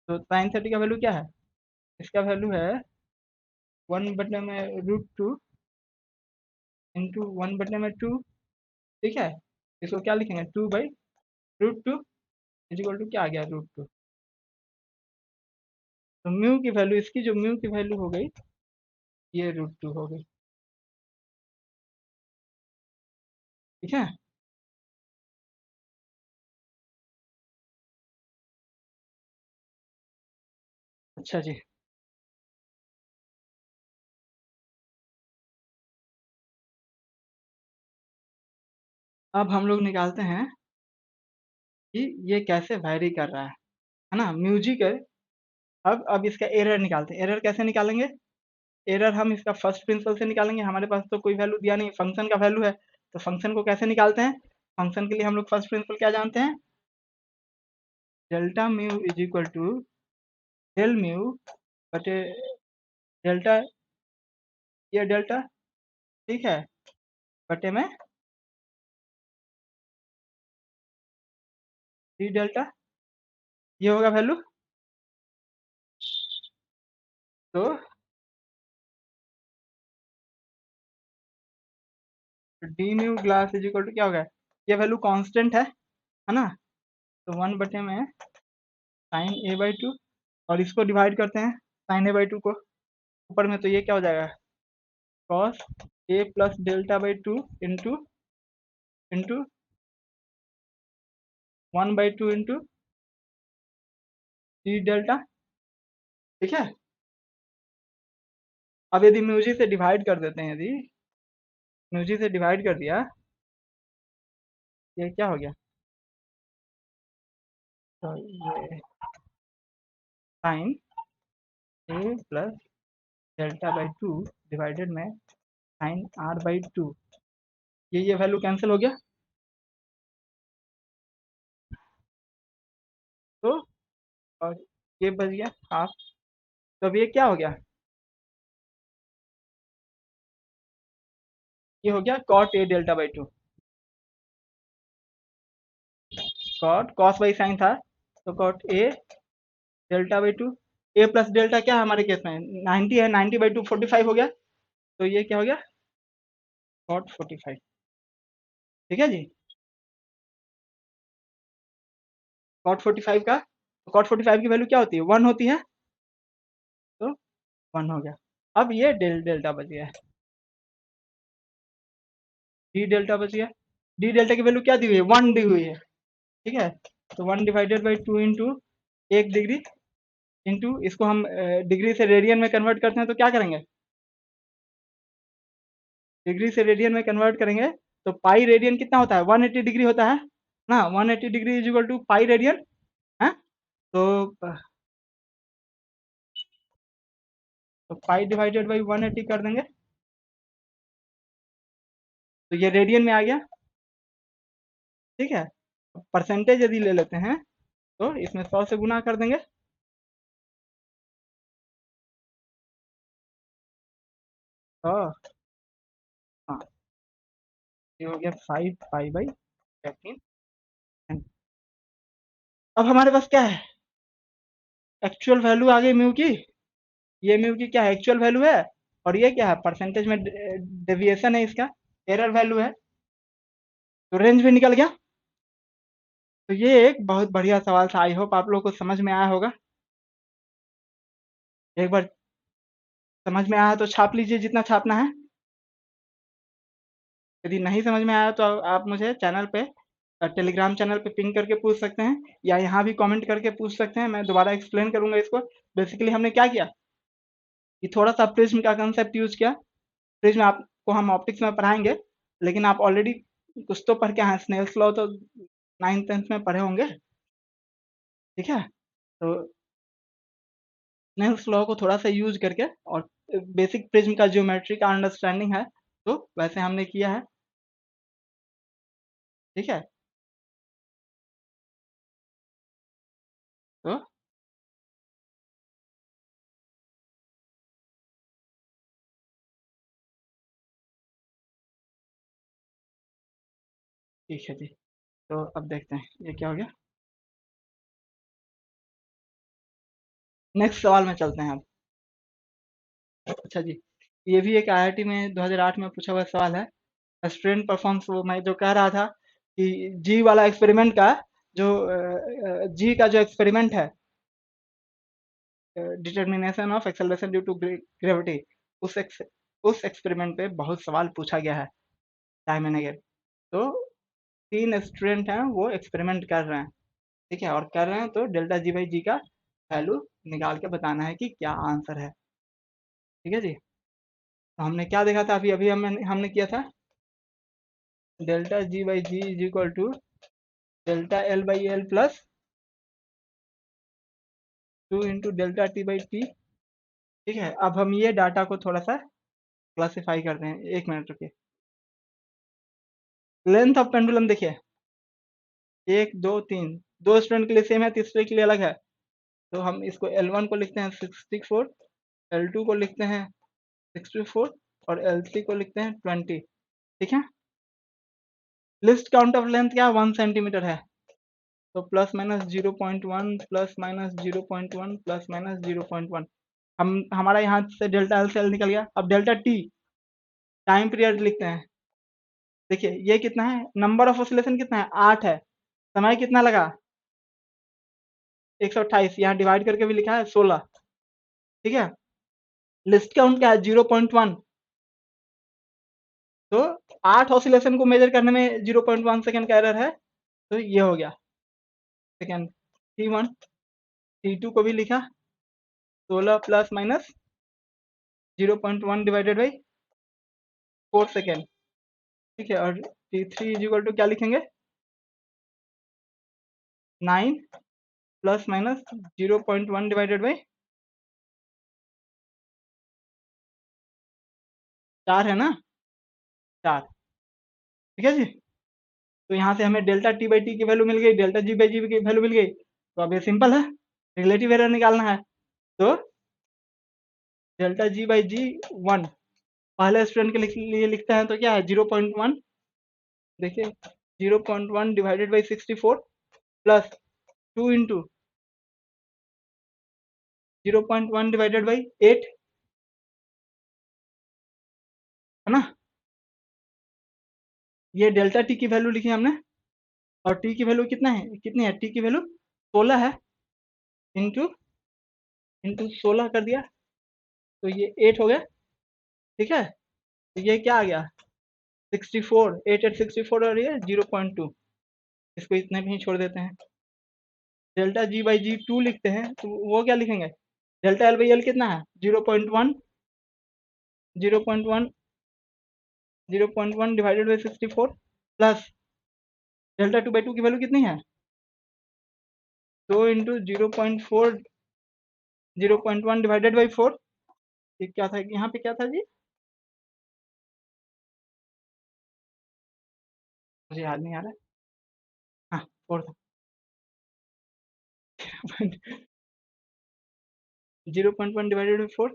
तो साइन 30 का वैल्यू क्या है, इसका वैल्यू है 1 बटे में √2 इंटू 1 बटे में 2, ठीक है। इसको क्या लिखेंगे, 2/√2 इज इक्वल टू क्या आ गया, √2। तो म्यू की वैल्यू, इसकी जो म्यू की वैल्यू हो गई, ये √2 हो गई, ठीक है। अच्छा जी, अब हम लोग निकालते हैं कि ये कैसे वैरी कर रहा है ना, म्यूजिक है। अब इसका एरर निकालते हैं, एरर कैसे निकालेंगे, एरर हम इसका फर्स्ट प्रिंसिपल से निकालेंगे, हमारे पास तो कोई वैल्यू दिया नहीं, फंक्शन का वैल्यू है, तो फंक्शन को कैसे निकालते हैं, फंक्शन के लिए हम लोग फर्स्ट प्रिंसिपल क्या जानते हैं, delta mu is equal to del mu बटे डेल्टा, ये डेल्टा, ठीक है, बटे में डी डेल्टा, ये होगा वैल्यू। तो तो D new glass is equal to क्या होगा, ये वैल्यू कांस्टेंट है ना, तो 1/में साइन ए बाई टू, और इसको डिवाइड करते हैं साइन ए बाई टू को ऊपर में, तो ये क्या हो जाएगा cos A plus delta by two into into 1/2 into D delta. ठीक है, अब यदि म्यूजी से डिवाइड कर देते हैं, यदि म्यूजी से डिवाइड कर दिया, ये क्या हो गया, तो ये sine A plus delta by two divided में साइन आर बाई टू, ये वैल्यू कैंसिल हो गया, तो और ये बच गया हाफ, तो अब ये क्या हो गया, ये हो गया cot A delta by two, cot cos by sine था, तो cot A delta by two, A plus delta क्या है हमारे केस में 90 है, 90/2 45 हो गया, तो ये क्या हो गया कॉट 45। ठीक है जी, कॉट 45 का, तो कॉट 45 की वैल्यू क्या होती है 1 होती है, तो 1 हो गया। अब ये डेल्टा बच गया, डी डेल्टा बच गया, डी डेल्टा की वैल्यू क्या दी हुई है 1 दी हुई है। ठीक है, तो 1/2 इंटू 1 डिग्री इंटू इसको हम डिग्री से रेडियन में कन्वर्ट करते हैं, तो क्या करेंगे डिग्री से रेडियन में कन्वर्ट करेंगे, तो पाई रेडियन कितना होता है 180 डिग्री होता है ना, 180 degree is equal to pi radian है, तो पाई डिवाइडेड बाई 180 कर देंगे, तो ये रेडियन में आ गया। ठीक है, परसेंटेज यदि ले लेते हैं तो इसमें 100 से गुना कर देंगे, तो हाँ ये हो गया 5 पाई/15। अब हमारे पास क्या है एक्चुअल वैल्यू आ गई म्यू की, ये म्यू की क्या है एक्चुअल वैल्यू है, और ये क्या है परसेंटेज में डेविएशन है, इसका एरर वैल्यू है, तो रेंज भी निकल गया। तो ये एक बहुत बढ़िया सवाल था, आई होप आप लोग को समझ में आया होगा। एक बार समझ में आया तो छाप लीजिए जितना छापना है, यदि नहीं समझ में आया तो आप मुझे चैनल पे टेलीग्राम चैनल पे पिंग करके पूछ सकते हैं, या यहाँ भी कमेंट करके पूछ सकते हैं, मैं दोबारा एक्सप्लेन करूंगा इसको। बेसिकली हमने क्या किया कि थोड़ा सा प्रिज्म का कंसेप्ट यूज किया, प्रिज्म आपको हम ऑप्टिक्स में पढ़ाएंगे, लेकिन आप ऑलरेडी कुछ तो पढ़ के आए, स्नेल्स लॉ तो 9th-10th में पढ़े होंगे। ठीक है, तो स्नेल्स लॉ को थोड़ा सा यूज करके, और बेसिक प्रिज्म का ज्योमेट्री का अंडरस्टैंडिंग है, तो वैसे हमने किया है। ठीक है, तो ठीक है जी, तो अब देखते हैं ये क्या हो गया, नेक्स्ट सवाल में चलते हैं अब। अच्छा जी, ये भी एक आईआईटी में 2008 में पूछा हुआ सवाल है, स्टूडेंट परफॉर्म्स, वो मैं जो कह रहा था कि जी वाला एक्सपेरिमेंट का, जो जी का जो एक्सपेरिमेंट है, determination of acceleration due to gravity, उस उस एक्सपेरिमेंट पे बहुत सवाल पूछा गया है टाइम एंड अगेन। तो 3 स्टूडेंट हैं वो एक्सपेरिमेंट कर रहे हैं, ठीक है, और कर रहे हैं तो डेल्टा जी बाई जी का वैल्यू निकाल के बताना है कि क्या आंसर है। ठीक है जी, तो हमने क्या देखा था अभी अभी हमने किया था delta ji by ji is equal to delta L by L plus 2 into delta T by T. ठीक है, अब हम ये डाटा को थोड़ा सा क्लासिफाई करते हैं, 1 मिनट रुकिए। लेंथ ऑफ पेंडुलम देखिए 1 2 3, 2 स्टूडेंट के लिए सेम है, तीसरे के लिए अलग है, तो हम इसको L1 को लिखते हैं 64, L2 को लिखते हैं 64, और L3 को लिखते हैं 20। ठीक है, लिस्ट काउंट ऑफ लेंथ क्या 1 सेंटीमीटर है, तो plus minus 0.1 plus minus 0.1 plus minus 0.1, हम हमारा यहाँ से डेल्टा एल से एल निकल गया। अब डेल्टा टी टाइम पीरियड लिखते हैं, देखिए ये कितना है, नंबर ऑफ ऑसिलेशन कितना है, 8 है, समय कितना लगा 128, यहाँ डिवाइड करके भी लिखा है 16, ठीक है। लिस्ट काउंट क्या है 0.1, तो 8 ऑसिलेशन को मेजर करने में 0.1 सेकंड का एरर है, तो ये हो गया सेकंड। T1 T2 को भी लिखा 16 plus minus 0.1 divided by 4 second, ठीक है। और T3 इज इक्वल टू क्या लिखेंगे 9 प्लस माइनस 0.1 डिवाइडेड बाई 4 है ना, 4, ठीक है जी। तो यहाँ से हमें डेल्टा टी बाई टी की वैल्यू मिल गई, डेल्टा जी बाई जी की वैल्यू मिल गई, तो अब ये सिंपल है, रिलेटिव एरर निकालना है। तो डेल्टा जी बाई जी 1 पहले स्टूडेंट के लिए लिखते हैं, तो क्या है 0.1, देखिए 0.1 divided by 64 plus 2 into 0.1 divided by 8, है ना। ये डेल्टा टी की वैल्यू लिखी हमने, और टी की वैल्यू कितनी है, टी की वैल्यू 16 है, इंटू इंटू 16 कर दिया, तो ये 8 हो गया, ठीक है। तो ये क्या आ गया 64, 8 8 64, और ये 0.2, इसको इतने में ही छोड़ देते हैं। डेल्टा जी बाई जी 2 लिखते हैं, तो वो क्या लिखेंगे, डेल्टा एल बाई एल कितना है 0.1, 0.1 0.1 divided by 64 plus delta two by two की वैल्यू कितनी है 2 इंटू 0.4, 0.1 डिवाइडेड बाई 4, ये क्या था यहाँ पे, क्या था जी, मुझे याद नहीं आ रहा है, हाँ 4 था 0.1 डिवाइडेड बाई 4,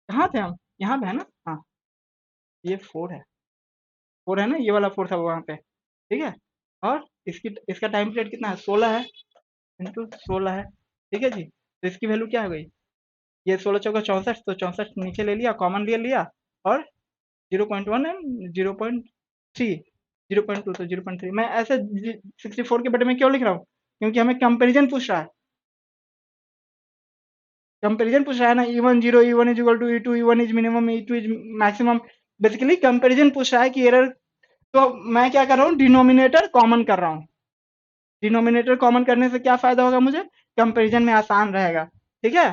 कहाँ थे हम, यहाँ पे है ना, हाँ ये 4 है, 4 है ना, ये वाला 4 था वहाँ पे, ठीक है। और इसका टाइम पीरियड कितना है 16 है, इंटू 16 है, ठीक है जी। तो इसकी वैल्यू क्या हो गई, ये 16 चौका 64, तो 64 नीचे ले लिया, कॉमन ले लिया, और 0.1 एंड 0.3, 0.2, तो 0.3 मैं ऐसे 64 के बटे में क्यों लिख रहा हूँ, क्योंकि हमें कंपेरिजन पूछ रहा है, कंपेरिजन पूछ रहा है ना, E1 0, E1 is equal to E2, E1 is minimum, E2 is maximum, basically comparison पूछ रहा है कि एरर, तो मैं क्या कर रहा हूँ डिनोमिनेटर कॉमन कर रहा हूँ, डिनोमिनेटर कॉमन करने से क्या फायदा होगा मुझे, कंपेरिजन में आसान रहेगा, ठीक है।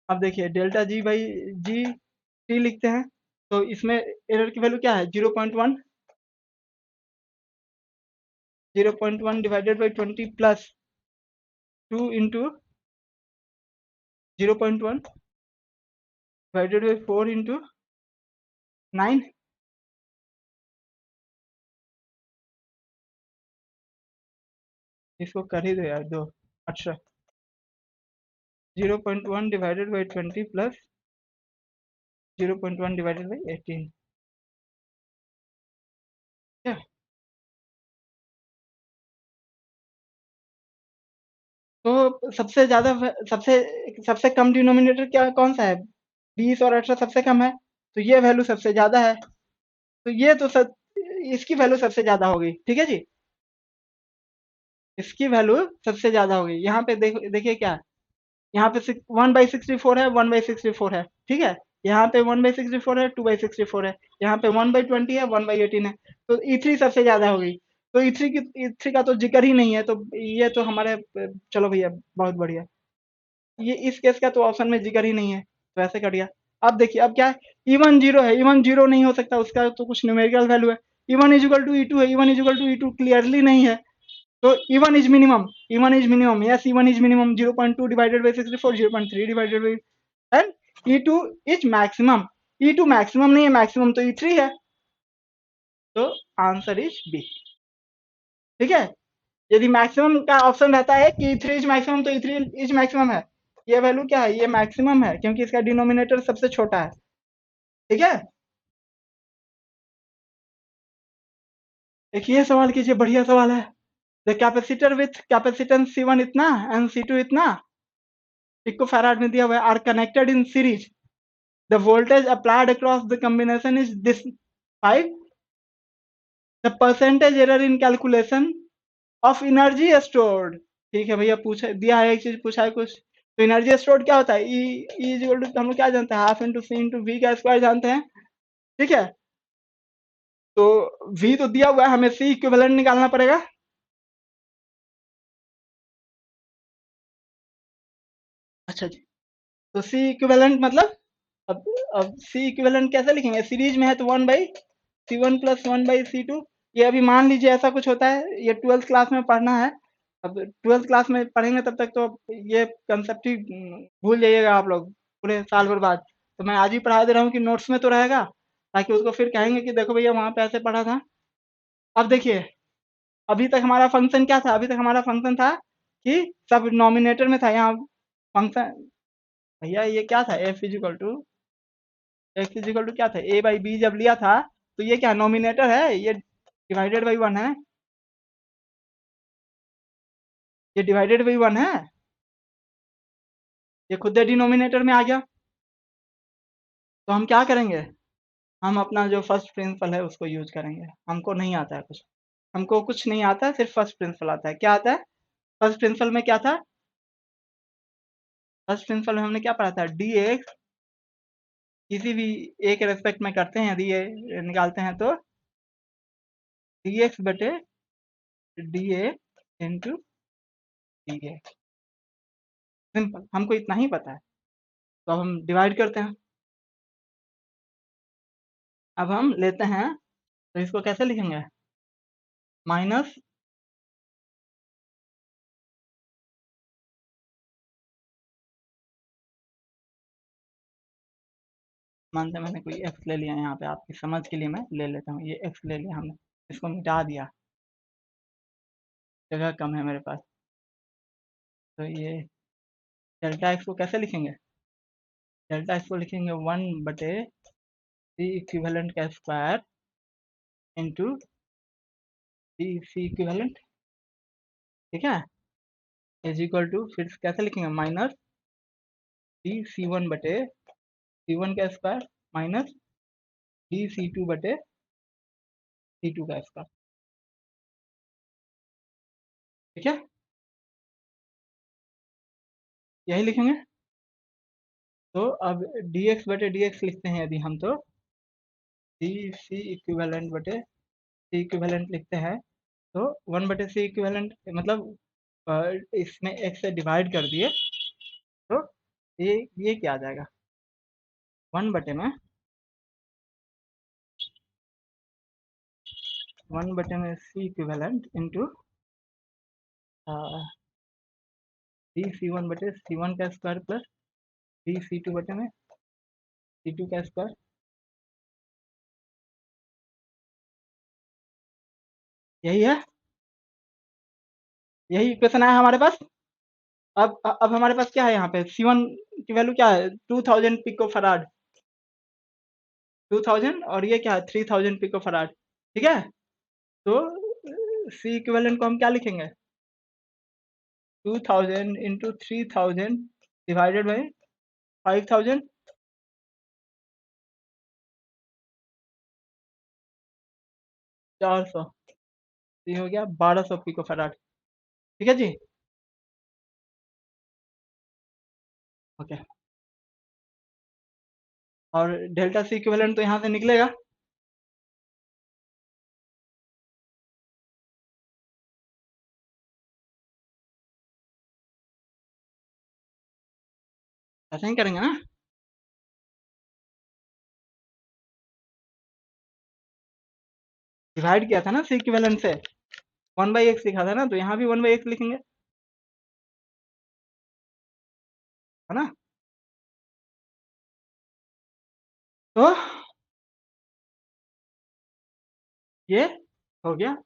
अब देखिए delta G by G T लिखते हैं, तो इसमें एरर की वैल्यू क्या है 0.1, 0.1 divided by 20 plus 2 into 0.1 divided by 4 into 9, इसको कर ही दो यार दो, अच्छा 0.1 divided by 20 plus 0.1 divided by 18, क्या, तो सबसे ज्यादा सबसे सबसे कम डिनोमिनेटर क्या कौन सा है, 20 और 18 सबसे कम है, तो ये वैल्यू सबसे ज्यादा है, तो ये तो इसकी वैल्यू सबसे ज्यादा होगी, ठीक है जी, इसकी वैल्यू सबसे ज्यादा होगी। यहाँ पे देखिए क्या है, यहाँ पे 1/64 है, 1/64 है, ठीक है। यहाँ पे 1/64 है, 2/64 है, यहाँ पे 1/20 है, 1/18 है, तो E3 सबसे ज्यादा हो गई, तो E3 का तो जिक्र ही नहीं है, तो ये तो हमारे, चलो भैया बहुत बढ़िया, ये इस केस का तो ऑप्शन में जिक्र ही नहीं है, तो ऐसे कट गया। अब देखिए अब क्या है, E1 0 है, E1 0 नहीं हो सकता, उसका तो कुछ न्यूमेरिकल वैल्यू है, E1 is equal to E2 है, E1 is equal to E2 clearly नहीं है, तो E1 is minimum, E1 is minimum, yes E1 is minimum, 0.2 divided by 64, 0.3 divided by, and E2 is maximum, E2 maximum नहीं है, maximum तो E3 है, तो answer is B, ठीक है। यदि मैक्सिमम का ऑप्शन रहता है कि E3 इज मैक्सिमम, तो E3 इज मैक्सिमम है, ये वैल्यू क्या है, ये मैक्सिमम है, क्योंकि इसका डिनोमिनेटर सबसे छोटा है, ठीक है। एक ये सवाल कीजिए, बढ़िया सवाल है, the capacitor with capacitance C1 इतना एंड C2 इतना, पिकोफैराड में दिया हुआ है, are connected in series, the voltage applied across the combination is this 5, the percentage error in calculation of energy stored. ठीक है भैया, पूछा दिया है एक चीज, पूछा है कुछ। तो एनर्जी स्टोर्ड क्या होता है? ई इज इक्वल टू हम लोग क्या जानते हैं, half into C into V का स्क्वायर जानते हैं। ठीक है, तो वी तो दिया हुआ है, हमें सी इक्विवेलेंट निकालना पड़ेगा। अच्छा जी, तो सी इक्विवेलेंट मतलब, अब अब सी इक्विवेलेंट कैसे लिखेंगे? सीरीज में है तो 1/C1 प्लस 1/C2। ये अभी मान लीजिए ऐसा कुछ होता है, ये 12th क्लास में पढ़ना है। अब 12th क्लास में पढ़ेंगे तब तक तो ये कंसेप्ट ही भूल जाइएगा आप लोग पूरे साल भर बाद। तो मैं आज ही पढ़ा दे रहा हूँ कि नोट्स में तो रहेगा, ताकि उसको फिर कहेंगे कि देखो भैया वहाँ पे ऐसे पढ़ा था। अब देखिए, अभी तक हमारा फंक्शन क्या था? अभी तक हमारा फंक्शन था कि सब नॉमिनेटर में था। यहाँ फंक्शन भैया ये क्या था? एक्स इजिकल टू क्या था? ए बाई बी जब लिया था, तो ये क्या नॉमिनेटर है? ये डिवाइडेड बाई वन है। ये डिवाइडेड बाई वन है, ये खुद डिनोमिनेटर में आ गया। तो हम क्या करेंगे? हम अपना जो फर्स्ट प्रिंसिपल है उसको यूज करेंगे। हमको नहीं आता है कुछ, हमको कुछ नहीं आता है, सिर्फ फर्स्ट प्रिंसिपल आता है। क्या आता है? फर्स्ट प्रिंसिपल में क्या था? फर्स्ट प्रिंसिपल में हमने क्या पढ़ा था? डी एक्स किसी भी ए के रेस्पेक्ट में करते हैं, यदि ये निकालते हैं तो डी एक्स बटे D A into D A. Simple, हमको इतना ही पता है। तो अब हम डिवाइड करते हैं। अब हम लेते हैं, तो इसको कैसे लिखेंगे? माइनस, मानते हैं मैंने कोई एक्स ले लिया, यहाँ पे आपकी समझ के लिए मैं ले लेता हूँ। ये एक्स ले लिया हमने, इसको मिटा दिया, जगह कम है मेरे पास। तो ये डेल्टा एक्स को कैसे लिखेंगे? डेल्टा एक्स को लिखेंगे 1/सी इक्विवेलेंट का स्क्वायर इंटू सी इक्विवेलेंट। ठीक है, इज इक्वल टू, फिर कैसे लिखेंगे? माइनस डी C1/C1 का स्क्वायर माइनस डी C2/C2 का स्क्वायर। ठीक है, यही लिखेंगे। तो अब dx/dx लिखते हैं यदि हम, तो डी इक्विवेलेंट लिखते हैं, तो 1/c इक्विवेलेंट मतलब इसमें x से डिवाइड कर दिए, तो ये क्या आ जाएगा? 1/में 1/में c equivalent into D C1/C1 का स्क्वायर प्लस डी C2/में C2 का स्क्वायर। यही है, यही इक्वेशन आया हमारे पास। अब हमारे पास क्या है यहाँ पे? C1 की वैल्यू क्या है? 2000 पिको फराड, 2000, और ये क्या है? 3000 पिको फराड। ठीक है, तो सी इक्विवेलेंट को हम क्या लिखेंगे? 2000 इंटू 3000 डिवाइडेड बाई 5000, 400। ये हो गया 1200 पिको फराड। ठीक है जी, ओके। और डेल्टा सी इक्विवेलेंट तो यहाँ से निकलेगा। ऐसा ही करेंगे ना? डिवाइड किया था ना सी इक्विवेलेंट से, 1/x लिखा था ना, तो यहाँ भी 1/x लिखेंगे, है ना? तो ये हो गया।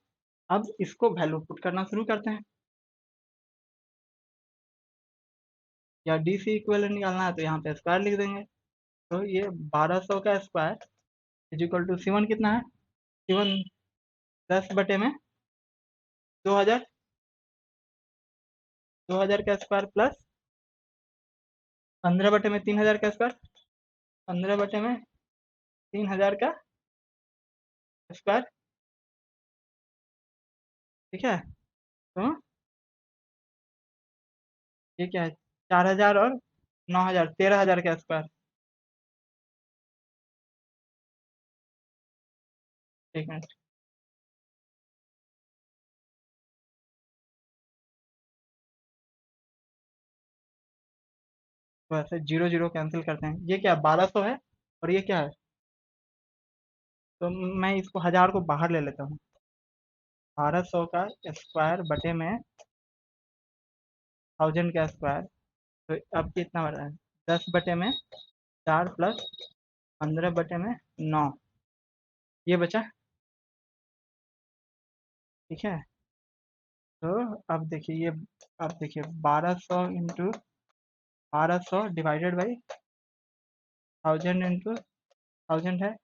अब इसको वैल्यू पुट करना शुरू करते हैं। या डी सी इक्विवेलेंट निकालना है तो यहाँ पे स्क्वायर लिख देंगे। तो ये 1200 का square is equal to C1 कितना है? C1 10/में 2000, 2000 का स्क्वायर प्लस 15/में 3000 का स्क्वायर, 15/में 3000 का स्क्वायर। ठीक है, तो ये क्या है, 4000 और 9000, 13000 के आसपास। एक मिनट, तो ऐसे जीरो जीरो कैंसिल करते हैं। ये क्या 1200 है, और ये क्या है, तो मैं इसको 1000 को बाहर ले लेता हूँ। 1200 का स्क्वायर बटे में 1000 का स्क्वायर, तो अब कितना बन रहा है, 10 बटे में 4 प्लस 15 बटे में 9, ये बचा। ठीक है, तो अब देखिए 1200 डिवाइडेड बाई 1000 इंटू 1000 है,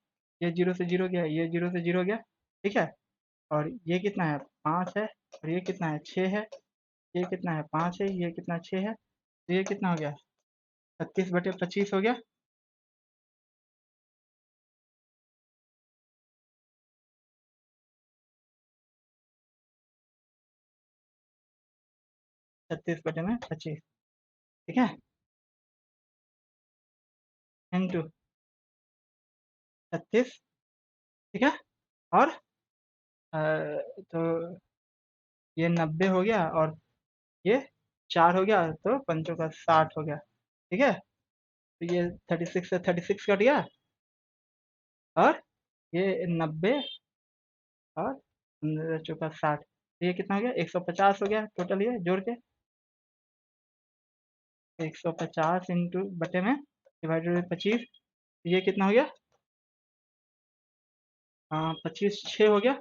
ये जीरो से जीरो गया, ये जीरो से जीरो गया। ठीक है, और ये कितना है, 5 है, और ये कितना है, 6 है, ये कितना है, 5 है, ये कितना 6 है, तो ये कितना हो गया, 36/25 हो गया। 36/25, ठीक है, इंटू 36। ठीक है, और तो ये 90 हो गया, और ये 4 हो गया, तो पंचों का 60 हो गया। ठीक है, तो ये 36 से 36 कट गया, और ये 90 और 15 चौका 60, तो ये कितना हो गया, 150 हो गया टोटल, ये जोड़ के 150 इंटू बटे में डिवाइडेड बाई 25, ये कितना हो गया, 25 6 हो गया,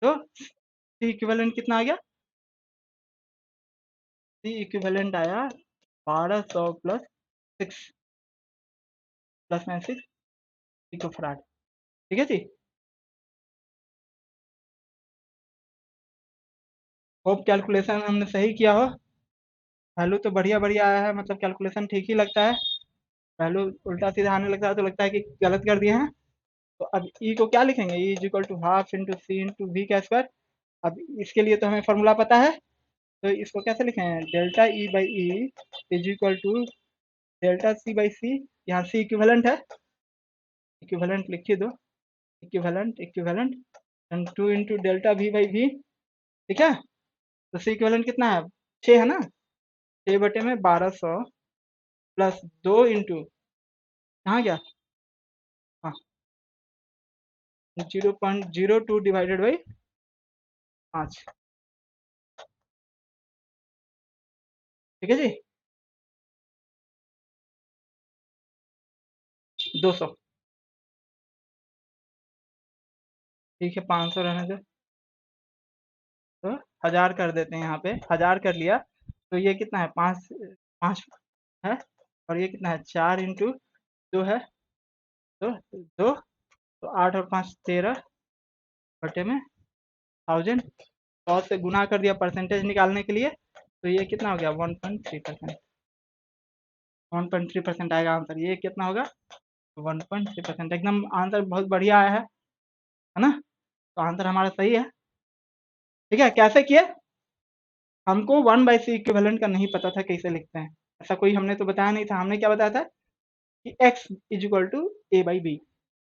तो सी इक्विवेलेंट कितना आ गया, सी इक्विवेलेंट आया 1200 प्लस 6 प्लस में 6 पिको फराड। ठीक है जी, होप कैलकुलेशन हमने सही किया हो। वैल्यू तो बढ़िया बढ़िया आया है, मतलब कैलकुलेशन ठीक ही लगता है। वैल्यू उल्टा सीधा आने लगता है तो लगता है कि गलत कर दिए हैं। तो अब ई को क्या लिखेंगे, E is equal to half into C into V का स्क्वायर। अब इसके लिए तो हमें फॉर्मूला पता है, तो इसको कैसे लिखें, delta e by e is equal to delta c by c. यहाँ सी इक्विवेलेंट है, इक्विवेलेंट लिखिए दो, equivalent equivalent, and 2 into delta v by v. ठीक है, तो सी इक्विवेलेंट कितना है, 6 है ना, 6 बटे में 1200 प्लस 2 इंटू, कहाँ गया, हाँ, 0.02 डिवाइडेड बाई 5। ठीक है जी, 200। ठीक है, 500 रहने दो, तो 1000 कर देते हैं, यहाँ पे 1000 कर लिया, तो ये कितना है, 5 5 है, और ये कितना है, 4 इंटू 2 है, तो 2, तो 8 और 5 13 बटे में 1000, 100 से गुना कर दिया परसेंटेज निकालने के लिए, तो ये कितना हो गया, 1.3%। 1.3% आएगा आंसर, ये कितना होगा, 1.3%। एकदम आंसर बहुत बढ़िया आया है ना, तो आंसर हमारा सही है। ठीक है, कैसे किए, हमको 1/c इक्विवेलेंट का नहीं पता था कैसे लिखते हैं, ऐसा कोई हमने तो बताया नहीं था। हमने क्या बताया था कि x is equal to A by B.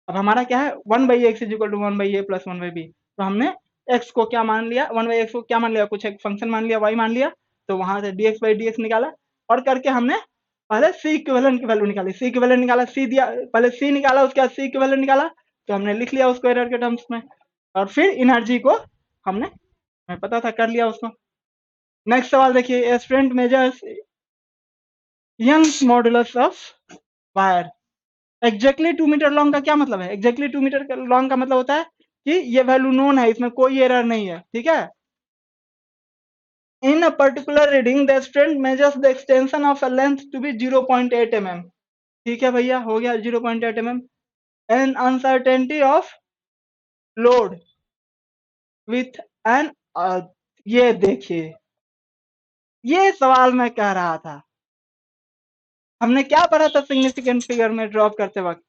अब हमारा क्या है, 1/x is equal to 1/a plus 1/b। तो हमने x को क्या मान लिया, 1/x को क्या मान लिया, कुछ एक फंक्शन मान लिया, y मान लिया, तो वहां से dx बाई dx निकाला, और करके हमने पहले c इक्विवेलेंट की वैल्यू निकाली, c इक्विवेलेंट निकाला, c दिया, पहले c निकाला, उसके बाद c इक्विवेलेंट निकाला, तो हमने लिख लिया उसको एरर के टर्म्स में, और फिर एनर्जी को हमने, हमें पता था, कर लिया उसको। नेक्स्ट सवाल देखिए, a student measures Young's modulus of wire exactly 2 metre long का क्या मतलब है, एग्जैक्टली 2 मीटर लॉन्ग का मतलब होता है कि ये वैल्यू नोन है, इसमें कोई एरर नहीं है। ठीक है, in a particular reading the student measures the extension of a length to be 0.8 mm। ठीक है भैया, हो गया 0.8 mm। An uncertainty of load with an, ये देखिए, ये सवाल मैं कह रहा था, हमने क्या पढ़ा था सिग्निफिकेंट फिगर में ड्रॉप करते वक्त,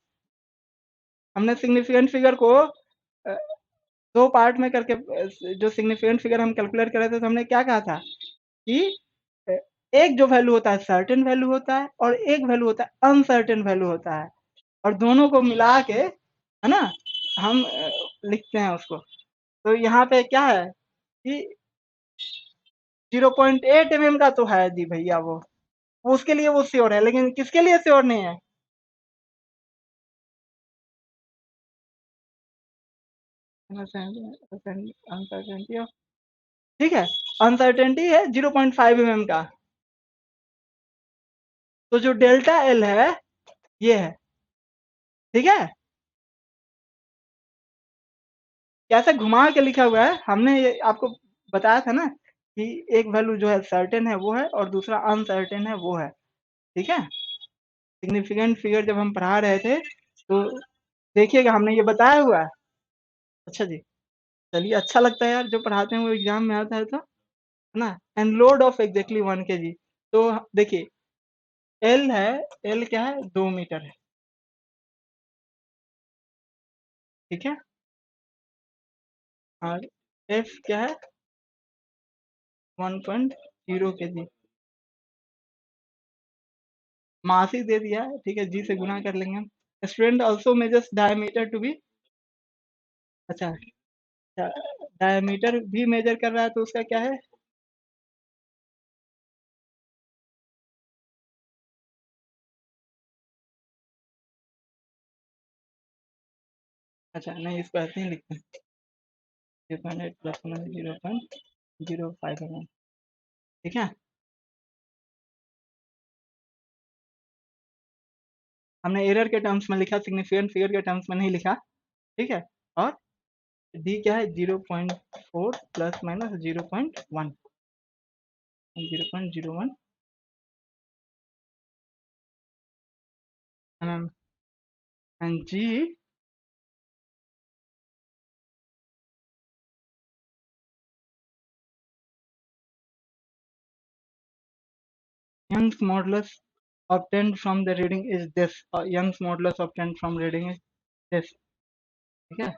हमने सिग्निफिकेंट फिगर को दो पार्ट में करके जो सिग्निफिकेंट फिगर हम कैलकुलेट कर रहे थे, तो हमने क्या कहा था कि अ, एक जो वैल्यू होता है सर्टेन वैल्यू होता है, और एक वैल्यू होता है अनसर्टेन वैल्यू होता है, और दोनों को मिला के, है ना, हम लिखते हैं उसको। तो यहाँ पे क्या है कि 0.8 mm का तो है जी भैया, वो उसके लिए वो श्योर है, लेकिन किसके लिए श्योर नहीं है? अनसर्टेनिटी, ठीक है, अनसर्टेनिटी है 0.5 mm का। तो जो डेल्टा एल है ये है, ठीक है। कैसे घुमा के लिखा हुआ है, हमने ये आपको बताया था ना कि एक वैल्यू जो है सर्टेन है वो है, और दूसरा अनसर्टेन है वो है, ठीक है। सिग्निफिकेंट फिगर जब हम पढ़ा रहे थे, तो देखिएगा हमने ये बताया हुआ है। अच्छा जी, चलिए, अच्छा लगता है यार, जो पढ़ाते हैं वो एग्जाम में आता है तो, है ना। And load of exactly 1 kg। तो देखिए, एल है, एल क्या है, 2 मीटर है, ठीक है। और एफ क्या है, 1.0 kg। मास ही दे दिया है, ठीक है, जी से गुना कर लेंगे हम। Student also measures diameter to be, अच्छा, डायमीटर भी मेजर कर रहा है, तो उसका क्या है? अच्छा, नहीं, इसको ऐसे ही लिखते हैं, 0.8 प्लस 0.05 mm, ठीक है। हमने एरर के टर्म्स में लिखा, सिग्निफिकेंट फिगर के टर्म्स में नहीं लिखा, ठीक है। और डी क्या है, 0.4 plus minus 0.1, 0.01 mm, and g Young's modulus obtained from the reading is this, Young's modulus obtained from reading is this, ठीक है।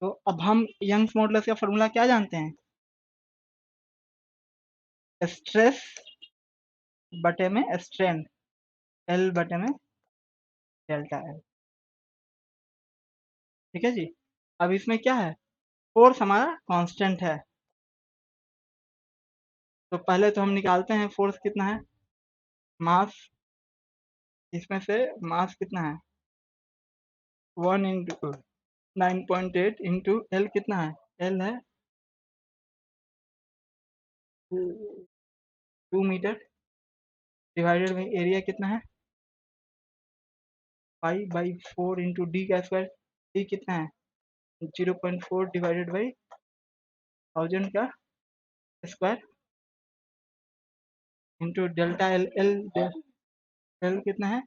तो अब हम यंग्स मॉडुलस का फॉर्मूला क्या जानते हैं? स्ट्रेस बटे में स्ट्रेन, एल बटे में डेल्टा एल, ठीक है जी। अब इसमें क्या है, फोर्स हमारा कांस्टेंट है, तो पहले तो हम निकालते हैं फोर्स कितना है, मास, इसमें से मास कितना है, 1 × 9.8 इंटू एल कितना है, एल है 2 मीटर, डिवाइडेड बाई एरिया कितना है, 5/4 इंटू डी का स्क्वायर, डी कितना है, 0.4 डिवाइडेड बाई 1000 का square, into delta L, L कितना है,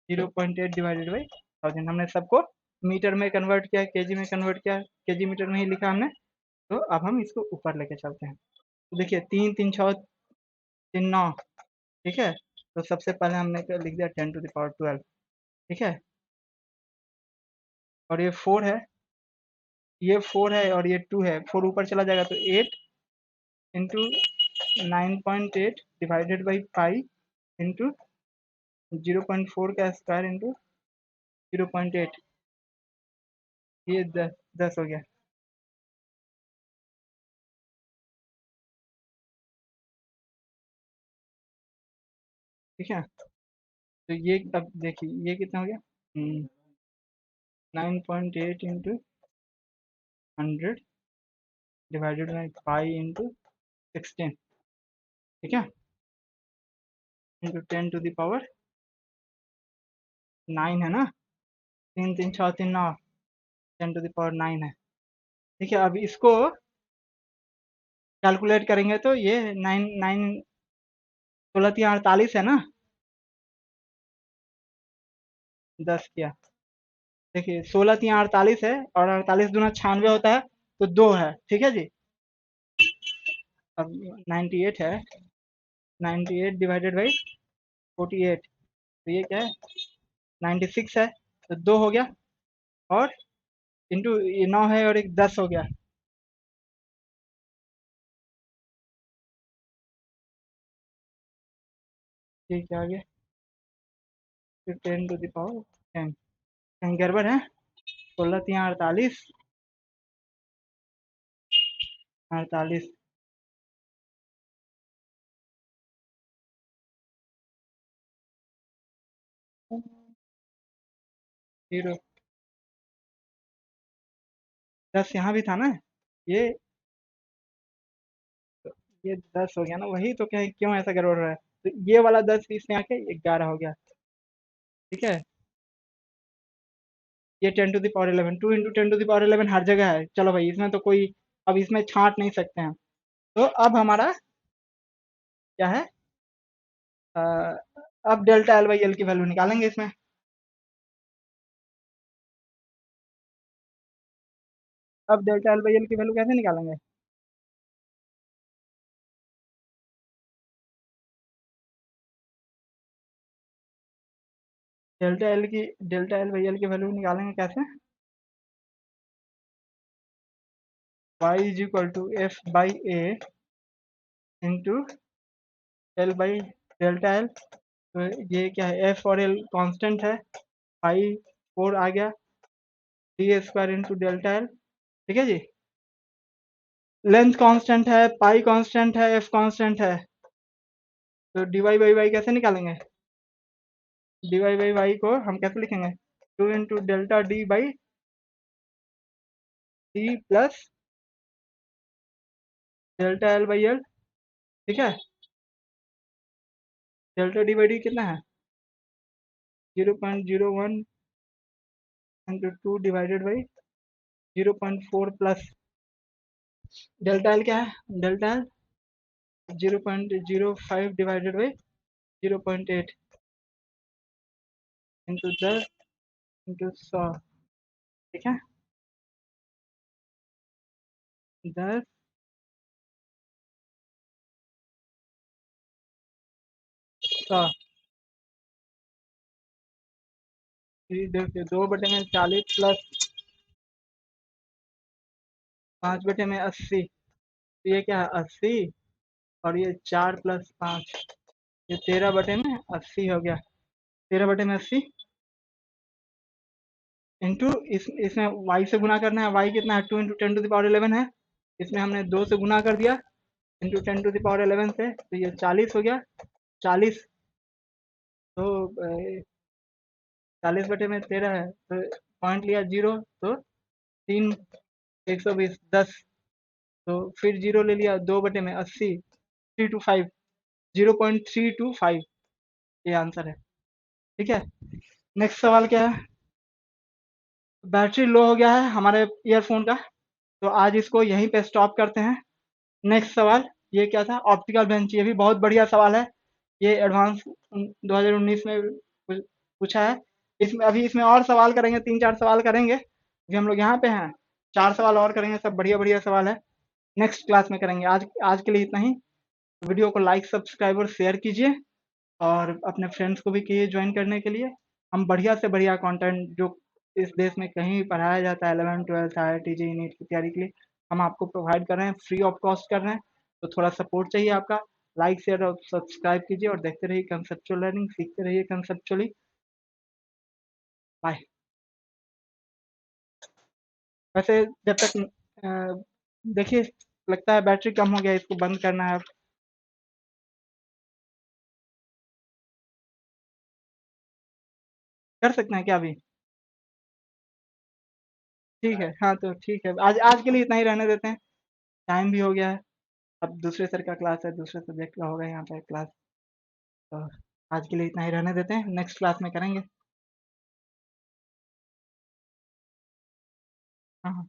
0.8 डिवाइडेड बाई 1000। हमने सबको मीटर में कन्वर्ट किया, केजी में कन्वर्ट किया, केजी मीटर में ही लिखा हमने। तो अब हम इसको ऊपर लेके चलते हैं। तो देखिए, 3 3 6 3 9, ठीक है। तो सबसे पहले हमने लिख दिया 10⁻12, ठीक है। और ये 4 है, ये 4 है, और ये 2 है, 4 ऊपर चला जाएगा, तो 8 into 9.8 divided by pi into 0.4 का स्क्वायर इंटू 0.8, ये 10 हो गया, ठीक है। तो ये अब देखिए ये कितना हो गया, 9.8 into 100 divided by pi into 16, ठीक है, इंटू 10⁻9 है ना, 3 3 6 3 9, 10⁻9 है, ठीक है। अब इसको कैलकुलेट करेंगे तो ये 16 3 48 है ना, 10 किया, देखिए 16 3 48 है, और 48 दूना 96 होता है, तो 2 है, ठीक है जी। अब 98 है, 98 डिवाइडेड बाई 48, तो ये क्या है, 96 है, तो 2 हो गया, और इंटू ये 9 है और एक 10 हो गया। ठीक है आगे। फिर 10 टू द पावर 10। कहीं गड़बड़ है? 16 3 48। 48। जीरो। 10 यहाँ भी था ना। ये ये 10 हो गया ना, वही तो कहें क्यों ऐसा गड़बड़ रहा है। तो ये वाला 10 इसमें आके 11 हो गया। ठीक है। ये 10 टू द पावर 11, 2 इंटू 10 टू द पावर 11 हर जगह है। चलो भाई इसमें तो कोई, अब इसमें छांट नहीं सकते हैं। तो अब हमारा क्या है, अ, अब डेल्टा एल बाई एल की वैल्यू निकालेंगे इसमें। अब डेल्टा एल बाई एल की वैल्यू कैसे निकालेंगे? डेल्टा एल बाई एल की वैल्यू निकालेंगे कैसे? Y is equal to F by A into L by delta L. तो ये क्या है, एफ और एल कांस्टेंट है, पाई 4 आ गया, D square into delta L. ठीक है जी। लेंथ कांस्टेंट है, पाई कांस्टेंट है, एफ कांस्टेंट है। तो डी वाई बाई वाई कैसे निकालेंगे? डी वाई बाई वाई को हम कैसे लिखेंगे? 2 into delta D by D plus delta L by L. ठीक है। डेल्टा डी बाई डी कितना है? 0.01 into 2 divided by 0.4 plus delta L क्या है? Delta L 0.05 divided by 0.8 into 10 into 100। ठीक है। 10 100। देखिए 2/40 प्लस 5/80। तो ये क्या है, 80। और ये 4 प्लस 5, ये 13/80 हो गया। 13/80 इंटू इसमें वाई से गुना करना है। वाई कितना है? 2 इंटू 10 टू द पावर 11 है। इसमें हमने 2 से गुना कर दिया इंटू 10 टू द पावर 11 से, तो ये 40 हो गया। 40। तो 40/13 है, तो पॉइंट लिया 0, तो 3, 120, 10। तो फिर 0 ले लिया, 2/80, 325, 0.325। ये आंसर है। ठीक है। नेक्स्ट सवाल क्या है? बैटरी लो हो गया है हमारे ईयरफोन का, तो आज इसको यहीं पे स्टॉप करते हैं। नेक्स्ट सवाल ये क्या था? Optical bench. ये भी बहुत बढ़िया सवाल है। ये एडवांस 2019 में पूछा है। इसमें अभी इसमें और सवाल करेंगे, 3 4 सवाल करेंगे। अभी हम लोग यहाँ पे हैं, 4 सवाल और करेंगे, सब बढ़िया बढ़िया सवाल है। नेक्स्ट क्लास में करेंगे। आज आज के लिए इतना ही। वीडियो को लाइक सब्सक्राइब और शेयर कीजिए, और अपने फ्रेंड्स को भी कीजिए ज्वाइन करने के लिए। हम बढ़िया से बढ़िया कंटेंट जो इस देश में कहीं भी पढ़ाया जाता है 11th 12th IIT JEE NEET की तैयारी के लिए, हम आपको प्रोवाइड कर रहे हैं, फ्री ऑफ कॉस्ट कर रहे हैं। तो थोड़ा सपोर्ट चाहिए आपका। लाइक शेयर और सब्सक्राइब कीजिए, और देखते रहिए कंसेप्चुअल लर्निंग, सीखते रहिए कंसेप्चुअली। बाय। वैसे जब तक देखिए, लगता है बैटरी कम हो गया, इसको बंद करना है अब। कर सकते हैं क्या अभी? ठीक है, हाँ तो ठीक है, आज आज के लिए इतना ही रहने देते हैं। टाइम भी हो गया है। अब दूसरे सर का क्लास है, दूसरे सब्जेक्ट का होगा यहाँ पे क्लास। तो आज के लिए इतना ही रहने देते हैं, नेक्स्ट क्लास में करेंगे। हाँ हाँ।